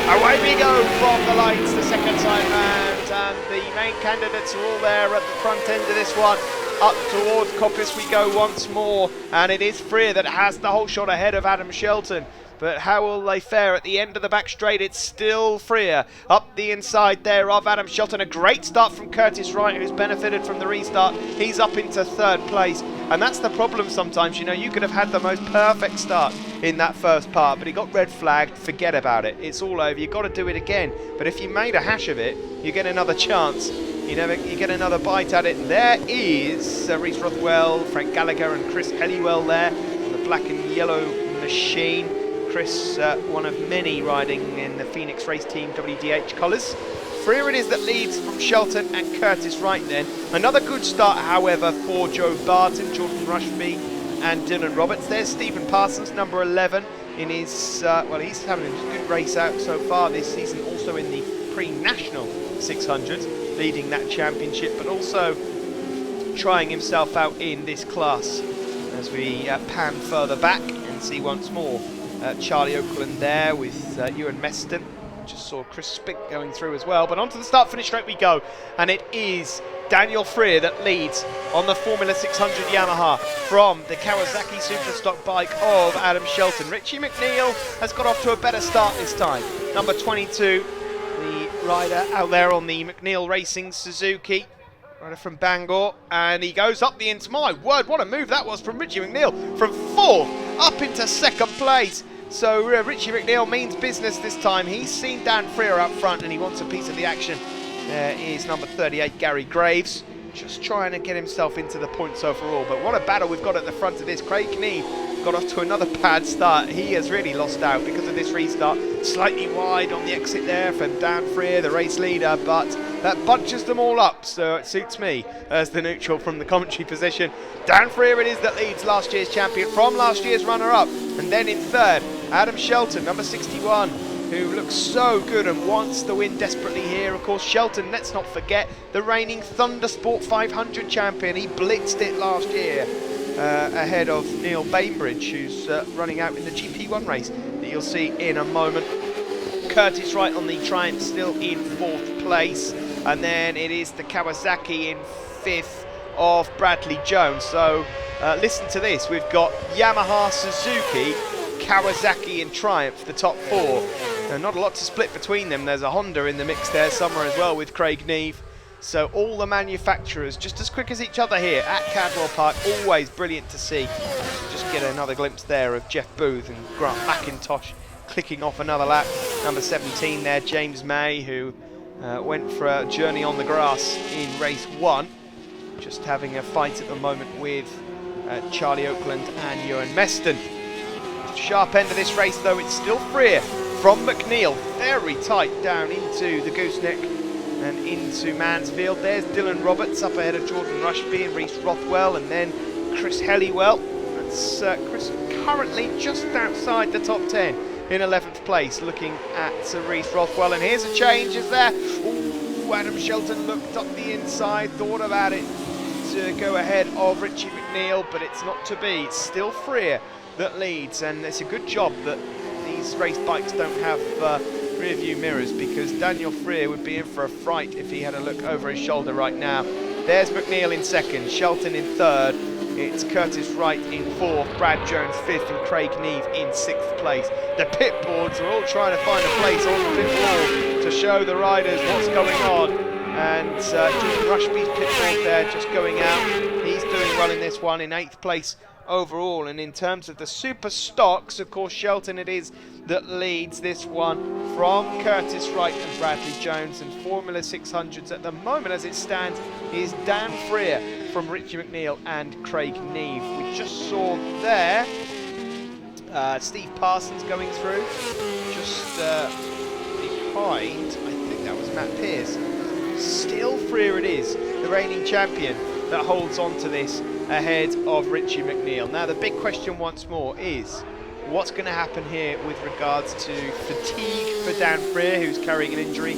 Away we go from the lights, the second time round, and the main candidates are all there at the front end of this one. Up towards Coppice we go once more, and it is Freer that has the whole shot ahead of Adam Shelton. But how will they fare at the end of the back straight? It's still Freer up the inside there of Adam Shelton. A great start from Curtis Wright, who's benefited from the restart. He's up into third place. And that's the problem sometimes, you know, you could have had the most perfect start in that first part, but it got red flagged, forget about it. It's all over, you've got to do it again. But if you made a hash of it, you get another chance. You get another bite at it. There is Reece Rothwell, Frank Gallagher and Chris Helliwell there on the black and yellow machine. Chris, one of many riding in the Phoenix Race Team WDH colours. Freer it is that leads from Shelton and Curtis Wright then. Another good start, however, for Joe Barton, Jordan Rushby and Dylan Roberts. There's Stephen Parsons, number 11, in his, well, he's having a good race out so far this season, also in the pre-national 600s, leading that championship, but also trying himself out in this class. As we pan further back and see once more Charlie Oakland there with Ewan Meston. Just saw Chris Spick going through as well, but onto the start-finish straight we go, and it is Daniel Freer that leads on the Formula 600 Yamaha from the Kawasaki Superstock bike of Adam Shelton. Richie McNeil has got off to a better start this time. Number 22, the rider out there on the McNeil Racing Suzuki, rider from Bangor, and he goes up the inside. My word, what a move that was from Richie McNeil, from 4th up into 2nd place. So Richie McNeil means business this time. He's seen Dan Freer up front and he wants a piece of the action. There is number 38, Gary Graves, just trying to get himself into the points overall. But what a battle we've got at the front of this. Craig Knee got off to another bad start. He has really lost out because of this restart. Slightly wide on the exit there from Dan Freer, the race leader, but that bunches them all up, so it suits me as the neutral from the commentary position. Dan Freer it is that leads last year's champion from last year's runner-up. And then in 3rd, Adam Shelton, number 61, who looks so good and wants the win desperately here. Of course, Shelton, let's not forget, the reigning Thundersport 500 champion. He blitzed it last year ahead of Neil Bainbridge, who's running out in the GP1 race that you'll see in a moment. Curtis Wright on the Triumph still in 4th place. And then it is the Kawasaki in 5th of Bradley Jones. So listen to this, we've got Yamaha, Suzuki, Kawasaki and Triumph, the top 4. Not a lot to split between them. There's a Honda in the mix there somewhere as well with Craig Neve. So all the manufacturers just as quick as each other here at Cadwell Park. Always brilliant to see. Just get another glimpse there of Jeff Booth and Grant McIntosh clicking off another lap. Number 17 there, James May, who went for a journey on the grass in race 1. Just having a fight at the moment with Charlie Oakland and Ewan Meston. Sharp end of this race though, it's still Freer from McNeil, very tight down into the gooseneck and into Mansfield. There's Dylan Roberts up ahead of Jordan Rushby and Reece Rothwell, and then Chris Helliwell. That's Chris currently just outside the top 10 in 11th place, looking at Reece Rothwell. And here's a change, is there? Ooh, Adam Shelton looked up the inside, thought about it to go ahead of Richie McNeil, but it's not to be. It's still Freer that leads, and it's a good job that these race bikes don't have rear view mirrors, because Daniel Freer would be in for a fright if he had a look over his shoulder right now. There's McNeil in 2nd, Shelton in 3rd, it's Curtis Wright in 4th, Brad Jones 5th and Craig Neve in 6th place. The pit boards are all trying to find a place on the pit wall to show the riders what's going on, and Jordan Rushby's pit board there just going out. He's doing well in this one, in 8th place overall. And in terms of the super stocks, of course, Shelton it is that leads this one from Curtis Wright and Bradley Jones, and Formula 600s at the moment as it stands is Dan Freer from Richie McNeil and Craig Neve. We just saw there Steve Parsons going through just behind, I think that was Matt Pearce. Still Freer it is, the reigning champion, that holds on to this ahead of Richie McNeil. Now the big question once more is what's going to happen here with regards to fatigue for Dan Freer, who's carrying an injury,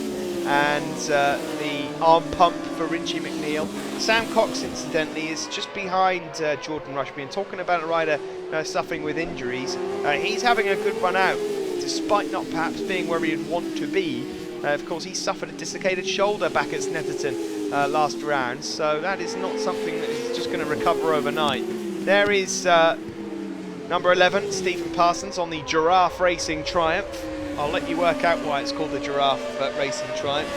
and the arm pump for Richie McNeil. Sam Cox, incidentally, is just behind Jordan Rushby, and talking about a rider suffering with injuries, he's having a good run out, despite not perhaps being where he'd want to be. Of course, he suffered a dislocated shoulder back at Snetterton last round, so that is not something that is just going to recover overnight. There is number 11, Stephen Parsons on the Giraffe Racing Triumph. I'll let you work out why it's called the Giraffe Racing Triumph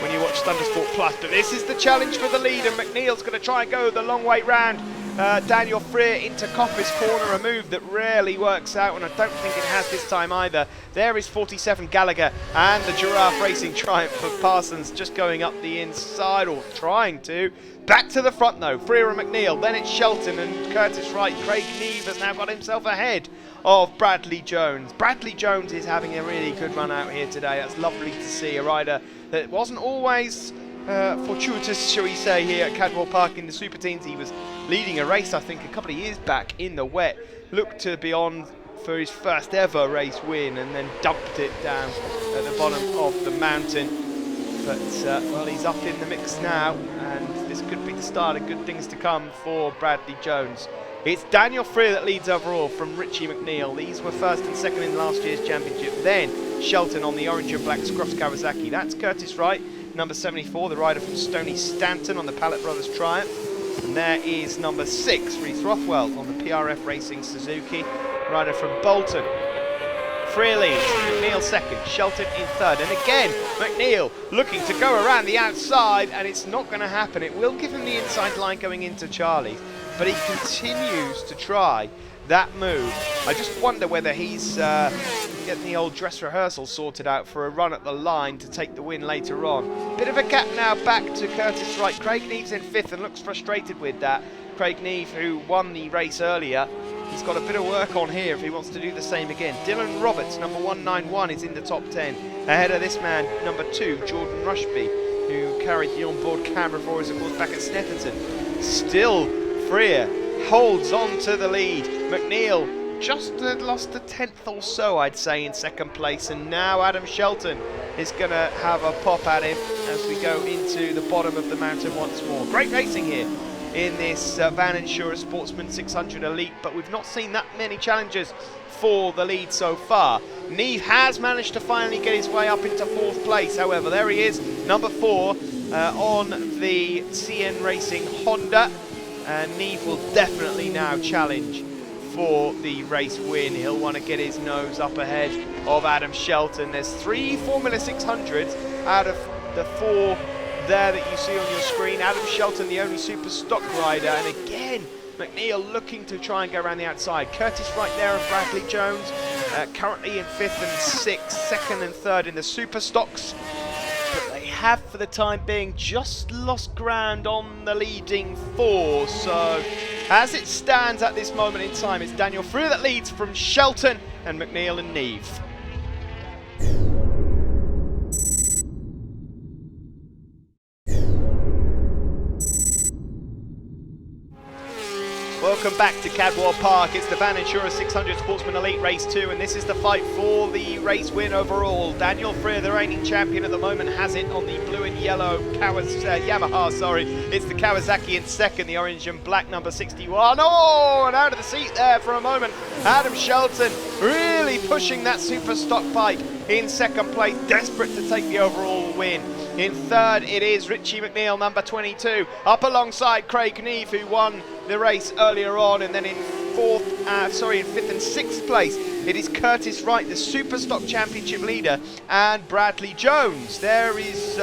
when you watch Thundersport Plus. But this is the challenge for the lead, and McNeil's going to try and go the long way round Daniel Freer into Coppice corner, a move that rarely works out, and I don't think it has this time either. There is 47 Gallagher and the Giraffe Racing triumph of Parsons just going up the inside, or trying to. Back to the front though, Freer and McNeil, then it's Shelton and Curtis Wright. Craig Neve has now got himself ahead of Bradley Jones. Bradley Jones is having a really good run out here today. That's lovely to see, a rider that wasn't always fortuitous, shall we say, here at Cadwell Park in the Super Teens. He was leading a race, I think, a couple of years back in the wet. Looked to be on for his first ever race win and then dumped it down at the bottom of the mountain. But, well, he's up in the mix now, and this could be the start of good things to come for Bradley Jones. It's Daniel Freer that leads overall from Richie McNeil. These were first and second in last year's championship. Then Shelton on the orange and black Scruffs Kawasaki. That's Curtis Wright, number 74, the rider from Stony Stanton on the Pallet Brothers Triumph. And there is number 6, Reese Rothwell on the PRF Racing Suzuki, rider from Bolton. Freer leads, McNeil second, Shelton in third, and again McNeil looking to go around the outside, and it's not going to happen. It will give him the inside line going into Charlie, but he continues to try that move. I just wonder whether he's getting the old dress rehearsal sorted out for a run at the line to take the win later on. Bit of a gap now back to Curtis Wright. Craig Neve's in 5th and looks frustrated with that. Craig Neve, who won the race earlier, he's got a bit of work on here if he wants to do the same again. Dylan Roberts, number 191, is in the top 10. Ahead of this man, number 2, Jordan Rushby, who carried the onboard camera for us, of course, back at Snetterton. Still, Freer holds on to the lead. McNeil just lost a 10th or so, I'd say, in second place. And now Adam Shelton is going to have a pop at him as we go into the bottom of the mountain once more. Great racing here in this Van Insura Sportsman 600 Elite, but we've not seen that many challenges for the lead so far. Neve has managed to finally get his way up into 4th place, however. There he is, number 4 on the CN Racing Honda. And Neve will definitely now challenge for the race win. He'll want to get his nose up ahead of Adam Shelton. There's 3 Formula 600s out of the 4 there that you see on your screen. Adam Shelton, the only super stock rider, and again McNeil looking to try and go around the outside. Curtis Wright there and Bradley Jones currently in 5th and 6th, 2nd and 3rd in the super stocks, but they have for the time being just lost ground on the leading 4. So as it stands at this moment in time, it's Daniel Freer that leads from Shelton and McNeil and Neve. Welcome back to Cadwell Park. It's the Van Insura 600 Sportsman Elite Race 2, and this is the fight for the race win overall. Daniel Freer, the reigning champion at the moment, has it on the blue and yellow Yamaha, sorry. It's the Kawasaki in second, the orange and black number 61. Oh, and out of the seat there for a moment. Adam Shelton really pushing that super stock bike in second place, desperate to take the overall win. In third, it is Richie McNeil, number 22, up alongside Craig Neve, who won the race earlier on, and then in 5th and 6th place, it is Curtis Wright, the Super Stock Championship leader, and Bradley Jones. There is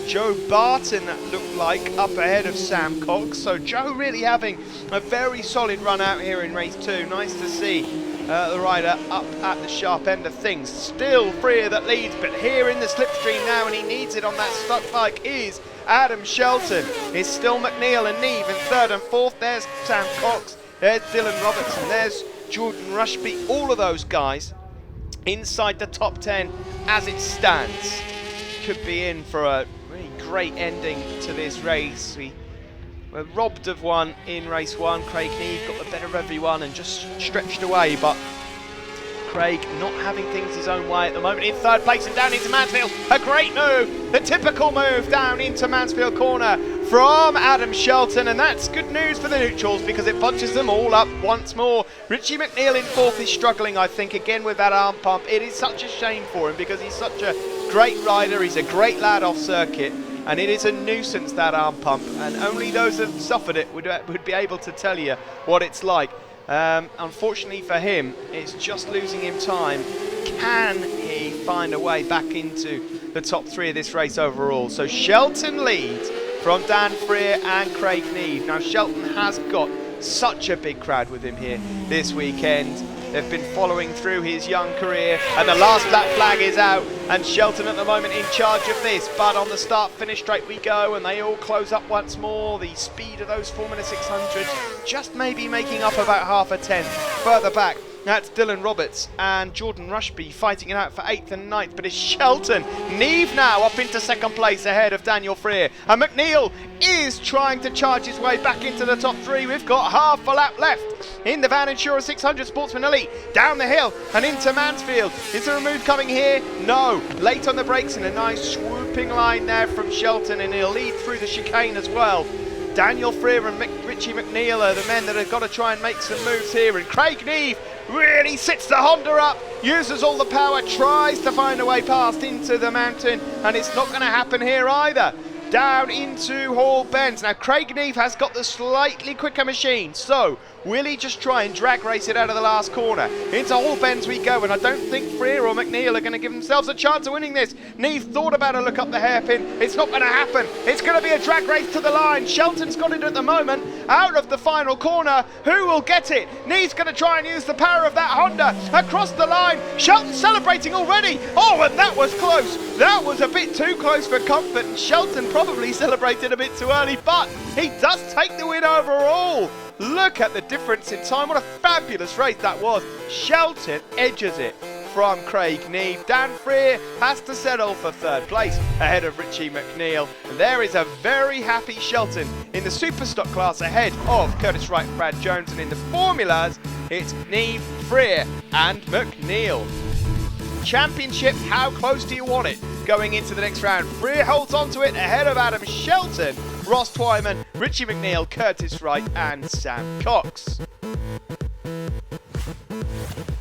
Joe Barton, that looked like, up ahead of Sam Cox. So Joe really having a very solid run out here in race 2. Nice to see the rider up at the sharp end of things. Still Freer that leads, but here in the slipstream now, and he needs it on that stock bike, is Adam Shelton. It's still McNeil and Neve in 3rd and 4th. There's Sam Cox, there's Dylan Robertson, there's Jordan Rushby. All of those guys inside the top 10 as it stands. Could be in for a really great ending to this race. We were robbed of one in race 1. Craig Neve got the better of everyone and just stretched away, but Craig not having things his own way at the moment. In 3rd place and down into Mansfield. A great move, the typical move down into Mansfield corner from Adam Shelton, and that's good news for the neutrals because it bunches them all up once more. Richie McNeil in 4th is struggling, I think, again with that arm pump. It is such a shame for him because he's such a great rider. He's a great lad off circuit, and it is a nuisance, that arm pump, and only those that have suffered it would be able to tell you what it's like. Unfortunately for him, it's just losing him time. Can he find a way back into the top 3 of this race overall? So Shelton leads from Dan Freer and Craig Neve. Now Shelton has got Such a big crowd with him here this weekend. They've been following through his young career, and the last lap flag is out, and Shelton at the moment in charge of this, but on the start-finish straight we go, and they all close up once more. The speed of those Formula 600 just maybe making up about half a tenth. Further back, that's Dylan Roberts and Jordan Rushby fighting it out for 8th and 9th, but it's Shelton. Neve now up into 2nd place ahead of Daniel Freer, and McNeil is trying to charge his way back into the top 3. We've got half a lap left in the Van Insura 600 Sportsman Elite. Down the hill and into Mansfield. Is there a move coming here? No. Late on the brakes and a nice swooping line there from Shelton, and he'll lead through the chicane as well. Daniel Freer and Richie McNeil are the men that have got to try and make some moves here, and Craig Neve really sits the Honda up, uses all the power, tries to find a way past into the mountain, and it's not going to happen here either. Down into Hall Bends. Now Craig Neve has got the slightly quicker machine, so will he just try and drag race it out of the last corner? Into Hall Bends we go, and I don't think Freer or McNeil are going to give themselves a chance of winning this. Neve thought about a look up the hairpin. It's not going to happen. It's going to be a drag race to the line. Shelton's got it at the moment, out of the final corner. Who will get it? Neve's going to try and use the power of that Honda across the line. Shelton celebrating already. Oh, and that was close. That was a bit too close for comfort, and Shelton probably celebrated a bit too early, but he does take the win overall. Look at the difference in time. What a fabulous race that was. Shelton edges it from Craig Neve. Dan Freer has to settle for 3rd place ahead of Richie McNeil. And there is a very happy Shelton in the Superstock class ahead of Curtis Wright and Brad Jones. And in the formulas, it's Neve, Freer and McNeil. Championship, how close do you want it going into the next round? Freer holds on to it ahead of Adam Shelton, Ross Twyman, Richie McNeil, Curtis Wright and Sam Cox.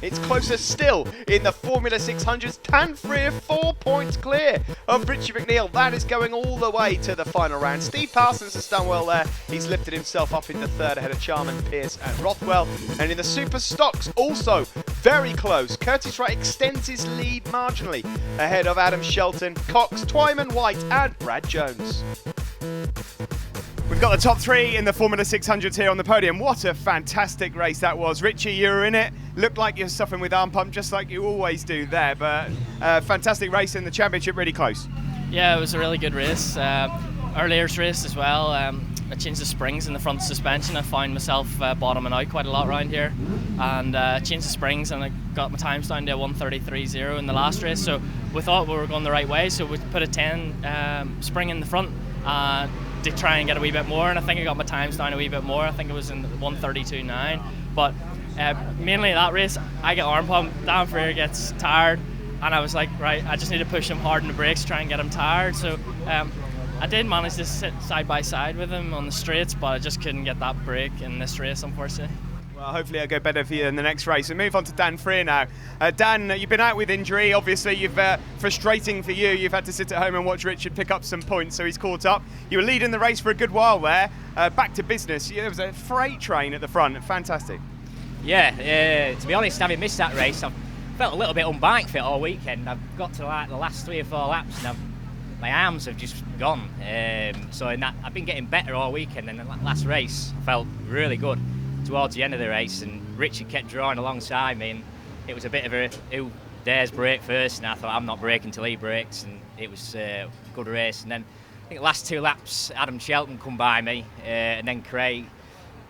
It's closer still in the Formula 600s. Dan Freer 4 points clear of Richie McNeil. That is going all the way to the final round. Steve Parsons has done well there. He's lifted himself up into 3rd ahead of Charman, Pierce and Rothwell. And in the Super Stocks, also very close. Curtis Wright extends his lead marginally ahead of Adam Shelton, Cox, Twyman, White and Brad Jones. We've got the top 3 in the Formula 600s here on the podium. What a fantastic race that was. Richie, you were in it. Looked like you were suffering with arm pump, just like you always do there. But fantastic race in the championship, really close. Yeah, it was a really good race. Earlier race as well. I changed the springs in the front suspension. I found myself bottoming out quite a lot around here. And changed the springs and I got my times down to 1:33.0 in the last race. So we thought we were going the right way. So we put a 10 spring in the front. To try and get a wee bit more, and I think I got my times down a wee bit more. I think it was in 1:32.9, but mainly that race I get arm pump, Dan Freer gets tired, and I was like, right, I just need to push him hard in the brakes, try and get him tired. So I did manage to sit side by side with him on the straights, but I just couldn't get that break in this race, unfortunately. Well, hopefully it'll go better for you in the next race. We move on to Dan Freer now. Dan, you've been out with injury. Obviously, frustrating for you. You've had to sit at home and watch Richard pick up some points, so he's caught up. You were leading the race for a good while there. Back to business. There was a freight train at the front. Fantastic. Yeah, to be honest, having missed that race, I've felt a little bit unbike fit all weekend. I've got to like the last 3 or 4 laps, and my arms have just gone. So in that, I've been getting better all weekend, and the last race I felt really good towards the end of the race, and Richard kept drawing alongside me, and it was a bit of a who dares brake first, and I thought I'm not braking till he brakes, and it was a good race. And then I think the last 2 laps Adam Shelton come by me, and then Craig,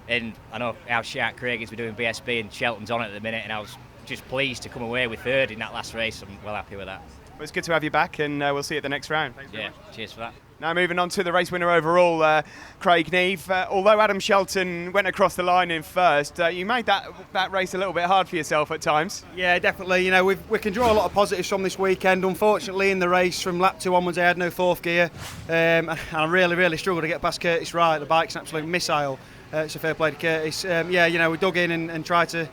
and I know how sharp Craig is, we're doing BSB and Shelton's on it at the minute, and I was just pleased to come away with 3rd in that last race. I'm well happy with that. Well, it's good to have you back, and we'll see you at the next round. Yeah, cheers for that. Now moving on to the race winner overall, Craig Neve. Although Adam Shelton went across the line in 1st, you made that race a little bit hard for yourself at times. Yeah, definitely. You know, we can draw a lot of positives from this weekend. Unfortunately, in the race from lap 2 onwards, I had no 4th gear, and I really struggled to get past Curtis Wright. The bike's an absolute missile. It's a fair play to Curtis. Yeah, you know, we dug in and tried to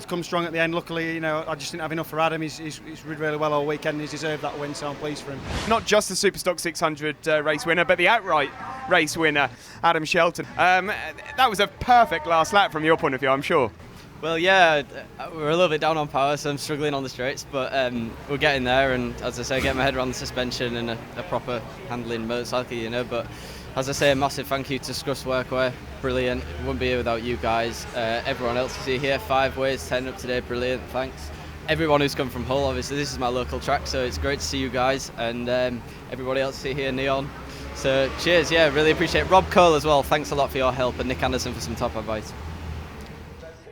come strong at the end. Luckily, you know, I just didn't have enough for Adam. He's rid really well all weekend. He's deserved that win, so I'm pleased for him. Not just the Superstock 600 race winner, but the outright race winner, Adam Shelton. That was a perfect last lap from your point of view, I'm sure. Well, yeah, we're a little bit down on power, so I'm struggling on the straights, but we're getting there, and as I say, get my head around the suspension and a proper handling motorcycle, you know. But as I say, a massive thank you to Scruss Workwear, brilliant. Wouldn't be here without you guys. Everyone else you see here, 5 ways, 10 up today, brilliant, thanks. Everyone who's come from Hull, obviously this is my local track, so it's great to see you guys, and everybody else you see here, Neon. So cheers, yeah, really appreciate it. Rob Cole as well, thanks a lot for your help, and Nick Anderson for some top advice.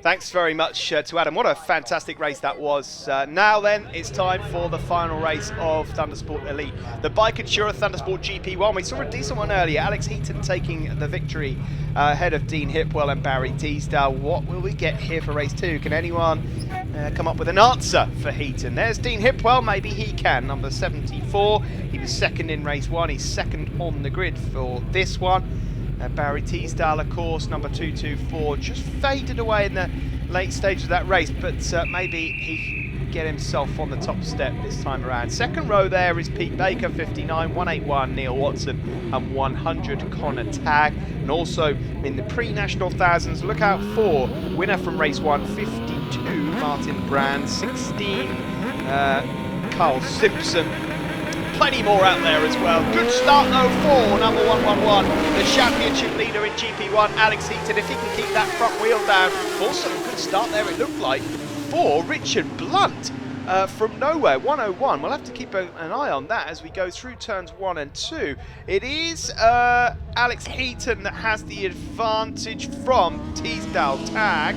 Thanks very much to Adam. What a fantastic race that was. Now then, it's time for the final race of Thundersport Elite. The Bike Insurer Thundersport GP1. We saw a decent one earlier. Alex Heaton taking the victory ahead of Dean Hipwell and Barry Teasdale. What will we get here for race 2? Can anyone come up with an answer for Heaton? There's Dean Hipwell. Maybe he can. Number 74. He was second in race 1. He's second on the grid for this one. Barry Teasdale, of course, number 224, just faded away in the late stage of that race, but maybe he can get himself on the top step this time around. Second row there is Pete Baker, 59, 181 Neil Watson, and 100 Connor Tagg. And also in the pre-national thousands, look out for winner from race 1, 52 Martin Brand, 16 Carl Simpson. Plenty more out there as well. Good start though for number 111, the championship leader in GP1, Alex Heaton, if he can keep that front wheel down. Also a good start there, it looked like, for Richard Blunt from nowhere, 101. We'll have to keep an eye on that as we go through turns 1 and 2. It is Alex Heaton that has the advantage from Teasdale Tagg.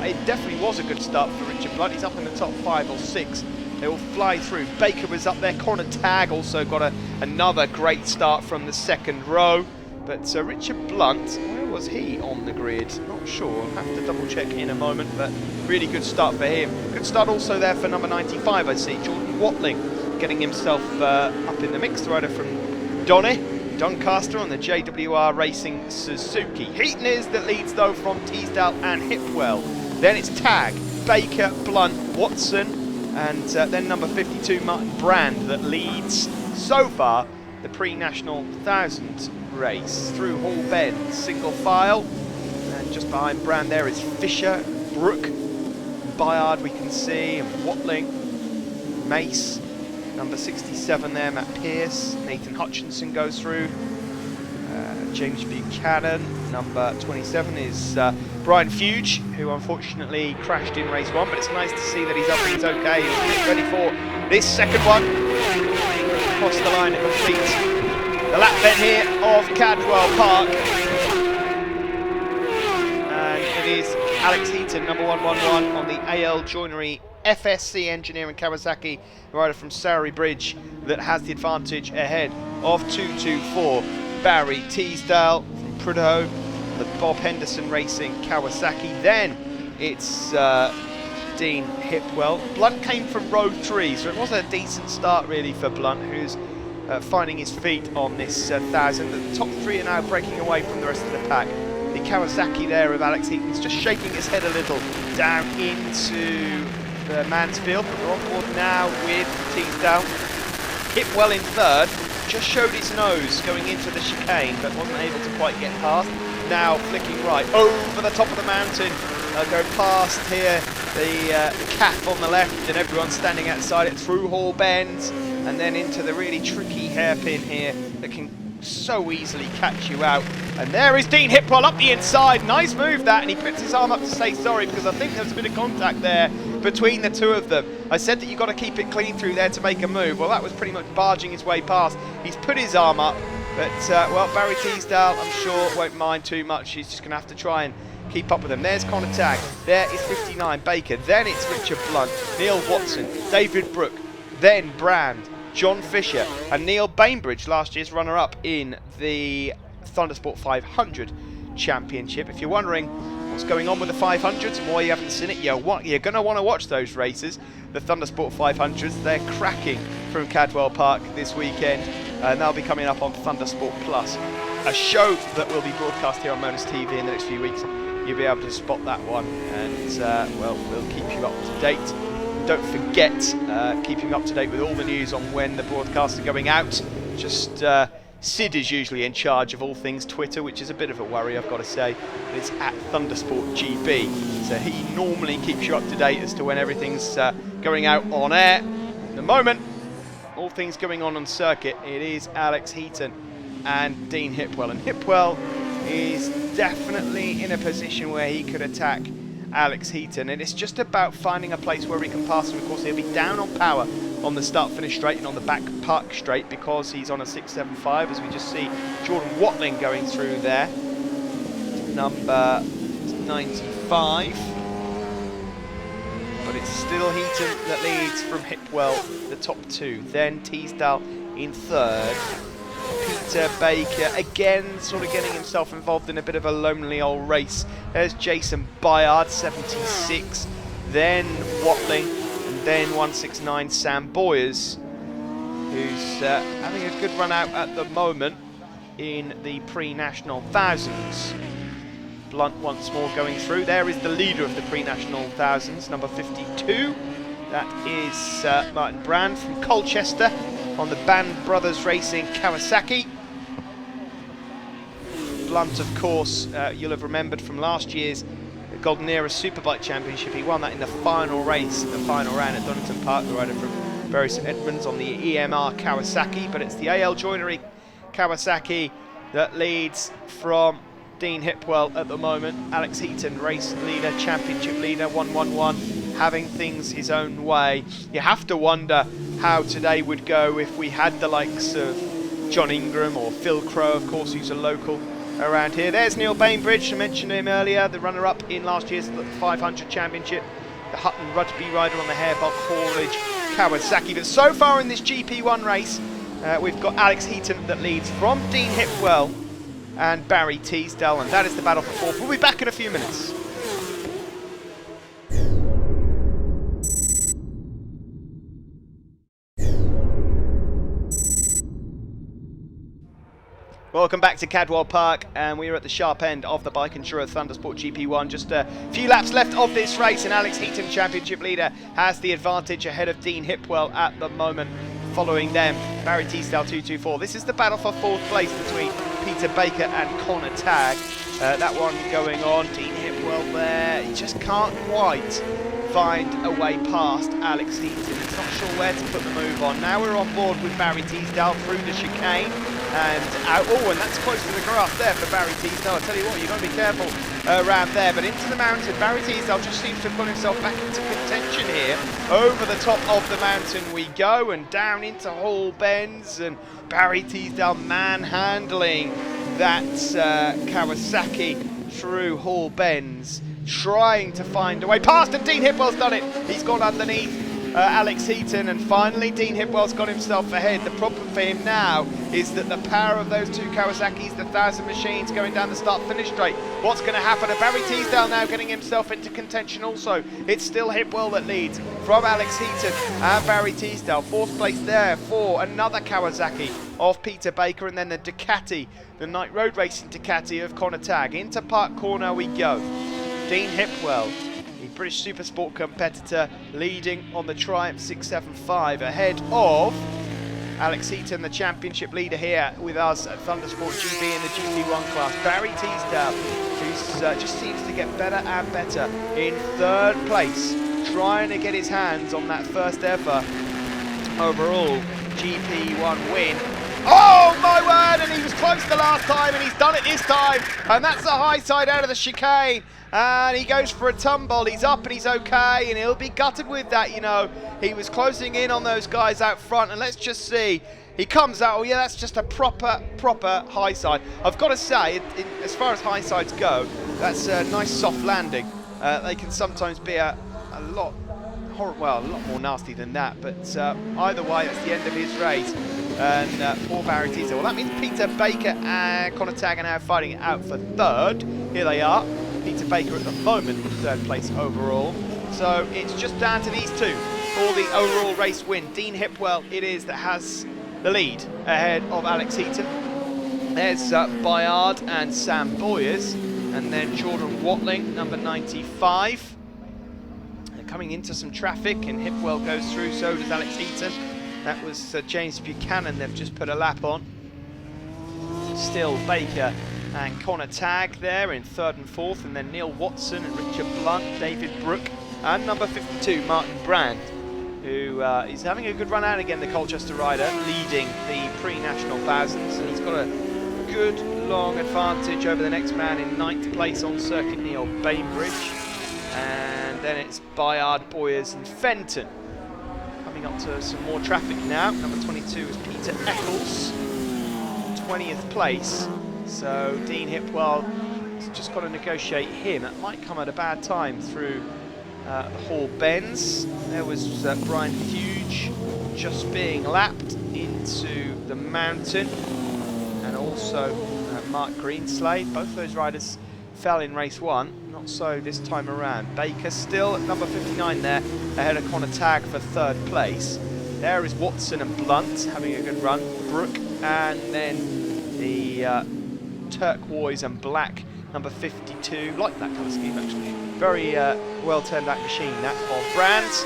It definitely was a good start for Richard Blunt. He's up in the top 5 or 6. They will fly through. Baker was up there. Connor Tagg also got another great start from the second row. But Richard Blunt, where was he on the grid? Not sure. I'll have to double check in a moment. But really good start for him. Good start also there for number 95, I see. Jordan Watling getting himself up in the mix. The rider from Doncaster on the JWR Racing Suzuki. Heaton is that leads though from Teasdale and Hipwell. Then it's Tagg, Baker, Blunt, Watson. And then number 52, Martin Brand, that leads so far the pre-national 1000 race through Hall Bend, single file. And just behind Brand there is Fisher, Brook, Bayard we can see, and Watling, Mace, number 67 there, Matt Pearce, Nathan Hutchinson goes through. James Buchanan, number 27 is Brian Fuge, who unfortunately crashed in race 1, but it's nice to see that he's up and he's okay. He's ready for this second one. Across the line and complete the lap bend here of Cadwell Park. And it is Alex Heaton, number 111 on the AL Joinery FSC Engineering Kawasaki, rider from Surrey Bridge, that has the advantage ahead of 224. Barry Teasdale from Prudhoe, the Bob Henderson Racing Kawasaki. Then it's Dean Hipwell. Blunt came from row 3, so it was a decent start really for Blunt, who's finding his feet on this 1000. The top 3 are now breaking away from the rest of the pack. The Kawasaki there of Alex Heaton's just shaking his head a little down into the Mansfield, but we're on board now with Teasdale. Hipwell in third. Just showed his nose going into the chicane, but wasn't able to quite get past. Now flicking right over the top of the mountain. They'll go past here the cap on the left, and everyone's standing outside it through Hall Bend, and then into the really tricky hairpin here that can so easily catch you out. And there is Dean Hipwell up the inside. Nice move that, and he puts his arm up to say sorry because I think there's a bit of contact there between the two of them. I said that you've got to keep it clean through there to make a move. Well, that was pretty much barging his way past. He's put his arm up, but well, Barry Teasdale, I'm sure, won't mind too much. He's just going to have to try and keep up with them. There's Connor Tagg. There is 59 Baker. Then it's Richard Blunt, Neil Watson, David Brook, then Brand, John Fisher, and Neil Bainbridge, last year's runner-up in the Thundersport 500 Championship. If you're wondering what's going on with the 500s and why you haven't seen it, you're going to want to watch those races. The Thundersport 500s, they're cracking from Cadwell Park this weekend, and they'll be coming up on Thundersport Plus, a show that will be broadcast here on Monas TV in the next few weeks. You'll be able to spot that one, and well, we'll keep you up to date. Don't forget, keeping up to date with all the news on when the broadcasts are going out. Just Sid is usually in charge of all things Twitter, which is a bit of a worry, I've got to say. It's at Thundersport GB, so he normally keeps you up to date as to when everything's going out on air. At the moment, all things going on circuit, it is Alex Heaton and Dean Hipwell. And Hipwell is definitely in a position where he could attack Alex Heaton, and it's just about finding a place where he can pass him. Of course, he'll be down on power on the start-finish straight and on the back park straight because he's on a 6.75, as we just see Jordan Watling going through there, number 95. But it's still Heaton that leads from Hipwell, the top two. Then Teasdale in third. Peter Baker again sort of getting himself involved in a bit of a lonely old race. There's Jason Bayard, 76. Then Watling, and then 169 Sam Boyers, who's having a good run out at the moment in the pre-national thousands. Blunt once more going through. There is the leader of the pre-national thousands, number 52. That is Martin Brand from Colchester on the Band Brothers Racing Kawasaki. Blunt, of course, you'll have remembered from last year's Golden Era Superbike Championship. He won that in the final race, the final round at Donington Park, the rider from Bury St Edmunds on the EMR Kawasaki. But it's the AL Joinery Kawasaki that leads from Dean Hipwell at the moment. Alex Heaton, race leader, championship leader, 111, having things his own way. You have to wonder how today would go if we had the likes of John Ingram or Phil Crow, of course, who's a local around here. There's Neil Bainbridge, I mentioned him earlier, the runner-up in last year's 500 championship, the Hutton Rugby rider on the Harebuck Haulage Kawasaki. But so far in this GP1 race, we've got Alex Heaton that leads from Dean Hipwell and Barry Teasdale, and that is the battle for fourth. We'll be back in a few minutes. Welcome back to Cadwell Park, and we are at the sharp end of the Bike Insurer Thundersport GP1. Just a few laps left of this race, and Alex Heaton, championship leader, has the advantage ahead of Dean Hipwell at the moment. Following them, Barry Teasdale 224. This is the battle for fourth place between Peter Baker and Connor Tagg. That one going on. Dean Hipwell there. He just can't quite find a way past Alex Heaton. He's not sure where to put the move on. Now we're on board with Barry Teasdale through the chicane and out. Oh, and that's close to the grass there for Barry Teasdale. I'll tell you what, you've got to be careful around there. But into the mountain, Barry Teasdale just seems to have got himself back into contention here. Over the top of the mountain we go, and down into Hall Bends, and Barry Teasdale manhandling that Kawasaki through Hall Bends, trying to find a way past, and Dean Hipwell's done it. He's gone underneath Alex Heaton, and finally Dean Hipwell's got himself ahead. The problem for him now is that the power of those two Kawasaki's, the 1,000 machines going down the start-finish straight. What's going to happen? And Barry Teasdale now getting himself into contention also. It's still Hipwell that leads from Alex Heaton and Barry Teasdale. Fourth place there for another Kawasaki of Peter Baker, and then the Ducati, the night road racing Ducati of Connor Tagg. Into Park Corner we go. Dean Hipwell, the British Supersport competitor, leading on the Triumph 675 ahead of Alex Heaton, the championship leader here with us at Thundersport GB in the GP1 class. Barry Teasdale, who just seems to get better and better, in third place, trying to get his hands on that first ever overall GP1 win. Oh my word, and he was close the last time, and he's done it this time, and that's the high side out of the chicane, and he goes for a tumble. He's up and he's okay, and he'll be gutted with that, you know. He was closing in on those guys out front, and let's just see, he comes out. Oh yeah, that's just a proper high side. I've got to say, as far as high sides go, that's a nice soft landing. They can sometimes be a lot more nasty than that, but either way, that's the end of his race. And poor Barry Teasdale. Well, that means Peter Baker and Connor Tagg are now fighting it out for third. Here they are. Peter Baker at the moment in third place overall. So it's just down to these two for the overall race win. Dean Hipwell it is that has the lead ahead of Alex Heaton. There's Bayard and Sam Boyers, and then Jordan Watling, number 95. They're coming into some traffic, and Hipwell goes through, so does Alex Heaton. That was James Buchanan they've just put a lap on. Still Baker and Connor Tagg there in third and fourth, and then Neil Watson and Richard Blunt, David Brooke, and number 52, Martin Brand, who is having a good run out again, the Colchester rider, leading the pre-national thousands, and he's got a good long advantage over the next man in 9th place on circuit, Neil Bainbridge. And then it's Bayard, Boyers and Fenton. Coming up to some more traffic now. Number 22 is Peter Eccles, 20th place. So Dean Hipwell has just got to negotiate him. That might come at a bad time through the Hall Bends. There was Brian Huge just being lapped into the mountain, and also Mark Greenslade. Both those riders fell in race 1, not so this time around. Baker still at number 59 there, ahead of Connor Tagg for 3rd place. There is Watson and Blunt having a good run. Brook, and then the turquoise and black number 52, like that colour scheme actually. Very well turned out machine, that of Brands.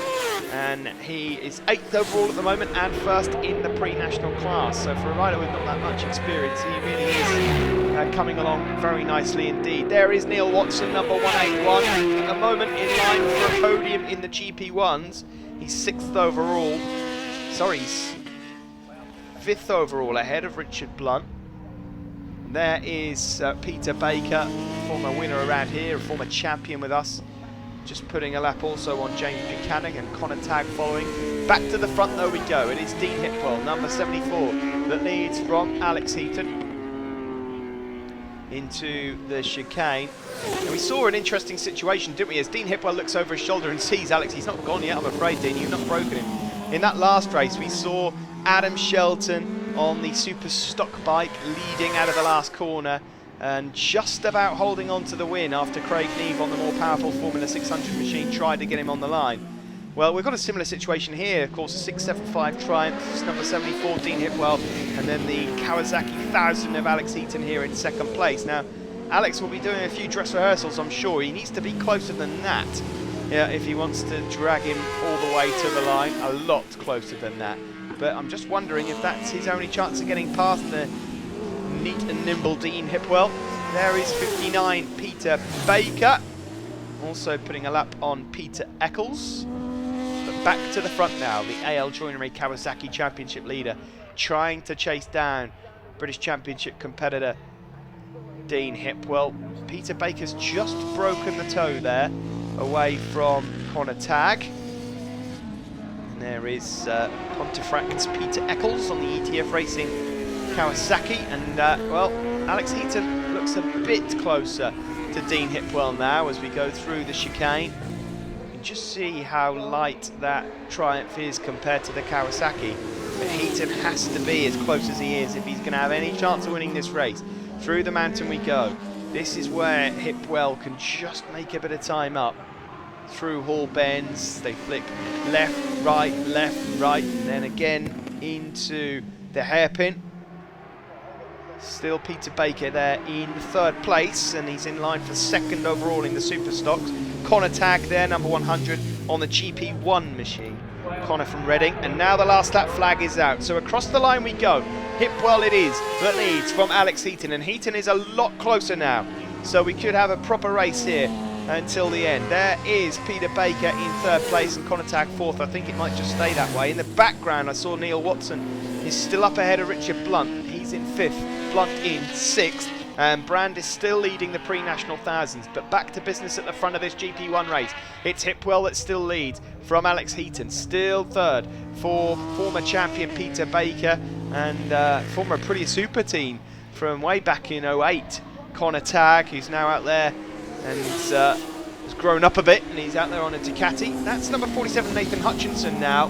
And he is 8th overall at the moment and 1st in the pre-national class. So for a rider with not that much experience, he really is coming along very nicely indeed. There is Neil Watson, number 181, at the moment in line for a podium in the GP1s. He's 6th overall. Sorry, he's 5th overall, ahead of Richard Blunt. There is Peter Baker, former winner around here, a former champion with us. Just putting a lap also on James Buchanan, and Connor Tagg following. Back to the front though we go. It is Dean Hipwell, number 74, that leads from Alex Heaton into the chicane. And we saw an interesting situation, didn't we, as Dean Hipwell looks over his shoulder and sees Alex. He's not gone yet, I'm afraid, Dean. You've not broken him. In that last race, we saw Adam Shelton on the super stock bike leading out of the last corner and just about holding on to the win after Craig Neve on the more powerful Formula 600 machine tried to get him on the line. Well, we've got a similar situation here, of course, a 675 Triumph, number 74, Dean Hipwell, and then the Kawasaki 1000 of Alex Heaton here in 2nd place. Now, Alex will be doing a few dress rehearsals, I'm sure. He needs to be closer than that, yeah, if he wants to drag him all the way to the line, a lot closer than that. But I'm just wondering if that's his only chance of getting past the neat and nimble Dean Hipwell. There is 59 Peter Baker, also putting a lap on Peter Eccles. But back to the front now, the AL Joinery Kawasaki Championship leader trying to chase down British Championship competitor Dean Hipwell. Peter Baker's just broken the toe there, away from Connor Tagg. And there is Pontefract's Peter Eccles on the ETF Racing Kawasaki, and well, Alex Heaton looks a bit closer to Dean Hipwell now as we go through the chicane. You can just see how light that Triumph is compared to the Kawasaki, but Heaton has to be as close as he is if he's going to have any chance of winning this race. Through the mountain we go. This is where Hipwell can just make a bit of time up. Through Hall Bends, they flick left, right, and then again into the hairpin. Still Peter Baker there in 3rd place, and he's in line for 2nd overall in the Super Stocks. Connor Tagg there, number 100 on the GP1 machine. Connor from Reading, and now the last lap flag is out. So across the line we go. Hipwell it is that leads from Alex Heaton, and Heaton is a lot closer now. So we could have a proper race here until the end. There is Peter Baker in 3rd place and Connor Tagg 4th. I think it might just stay that way. In the background I saw Neil Watson is still up ahead of Richard Blunt. He's in 5th. Blunt in 6th, and Brand is still leading the pre-national thousands. But back to business at the front of this GP1 race. It's Hipwell that still leads from Alex Heaton. Still 3rd for former champion Peter Baker and former Aprilia Super team from way back in 08. Connor Tagg, who's now out there and has grown up a bit, and he's out there on a Ducati. That's number 47 Nathan Hutchinson now.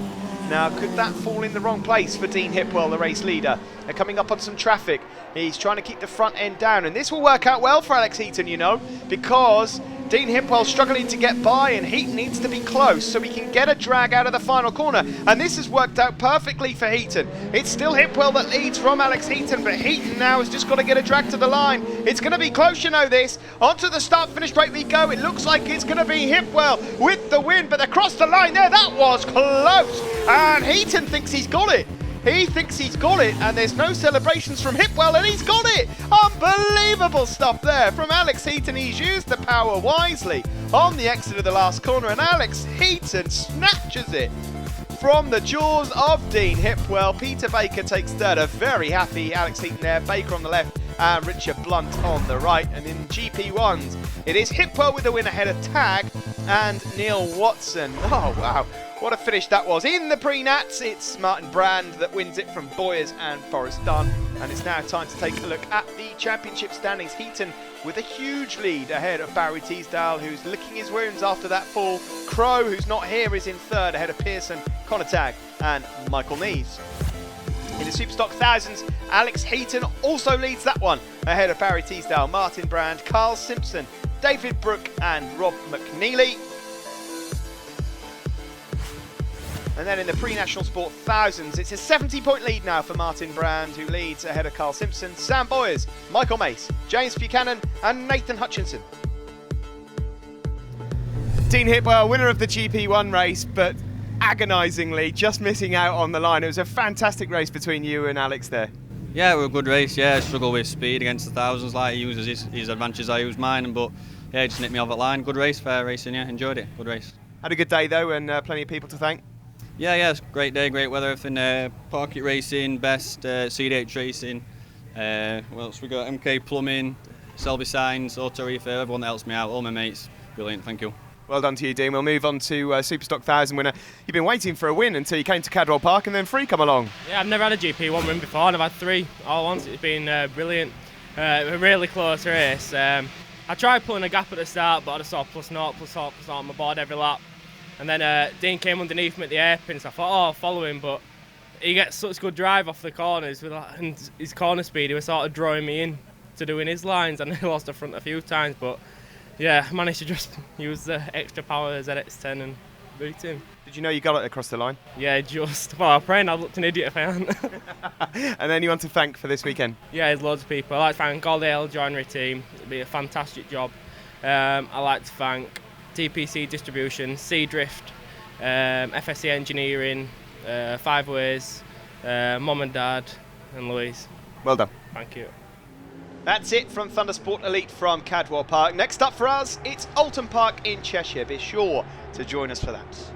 Now, could that fall in the wrong place for Dean Hipwell, the race leader? They're coming up on some traffic. He's trying to keep the front end down, and this will work out well for Alex Heaton, you know, because Dean Hipwell's struggling to get by, and Heaton needs to be close so he can get a drag out of the final corner. And this has worked out perfectly for Heaton. It's still Hipwell that leads from Alex Heaton, but Heaton now has just got to get a drag to the line. It's going to be close, you know this. Onto the start-finish straight we go. It looks like it's going to be Hipwell with the win, but across the line there, that was close. And Heaton thinks he's got it. He thinks he's got it, and there's no celebrations from Hipwell, and he's got it! Unbelievable stuff there from Alex Heaton. He's used the power wisely on the exit of the last corner, and Alex Heaton snatches it from the jaws of Dean Hipwell. Peter Baker takes 3rd. A very happy Alex Heaton there. Baker on the left, and Richard Blunt on the right. And in GP1s, it is Hipwell with the win ahead of Tag and Neil Watson. Oh, wow. What a finish that was. In the pre-nats, it's Martin Brand that wins it from Boyers and Forrest Dunn. And it's now time to take a look at the championship standings. Heaton with a huge lead ahead of Barry Teasdale, who's licking his wounds after that fall. Crow, who's not here, is in third ahead of Pearson, Connor Tagg and Michael Neves. In the Superstock Thousands, Alex Heaton also leads that one ahead of Barry Teasdale, Martin Brand, Carl Simpson, David Brooke and Rob McNeely. And then in the pre-national sport thousands, it's a 70-point lead now for Martin Brand, who leads ahead of Carl Simpson, Sam Boyers, Michael Mace, James Buchanan and Nathan Hutchinson. Dean Hipwell, winner of the GP1 race, but agonisingly just missing out on the line. It was a fantastic race between you and Alex there. Yeah, it was a good race. Yeah, I struggle with speed against the thousands. Like he uses his advantages, I use mine. But yeah, he just nipped me off at line. Good race, fair racing. Yeah, enjoyed it. Good race. Had a good day though, and plenty of people to thank. Yeah, it's a great day, great weather. Everything. Parkit Racing, Best, CDH Racing. What else we got? MK Plumbing, Selby Signs, Auto Reefer. Everyone that helps me out, all my mates. Brilliant. Thank you. Well done to you, Dean. We'll move on to Superstock 1000 winner. You've been waiting for a win until you came to Cadwell Park, and then Free come along. Yeah, I've never had a GP1 win before, and I've had 3 all once. It's been brilliant. A really close race. I tried pulling a gap at the start, but I just saw +0, +0, +0 on my board every lap. And then Dean came underneath me at the hairpin, so I thought, oh, I'll follow him, but he gets such good drive off the corners, and his corner speed, he was sort of drawing me in to doing his lines, and he lost the front a few times, but yeah, I managed to just use the extra power ZX10 and beat him. Did you know you got it across the line? Yeah, just. Well, I'm praying I looked an idiot if I hadn't. And anyone to thank for this weekend? Yeah, there's loads of people. I'd like to thank all the L joinery team. It'd be a fantastic job. I'd like to thank TPC Distribution, Seadrift, FSC Engineering, 5 Ways, Mum and Dad, and Louise. Well done. Thank you. That's it from Thundersport Elite from Cadwell Park. Next up for us, it's Alton Park in Cheshire. Be sure to join us for that.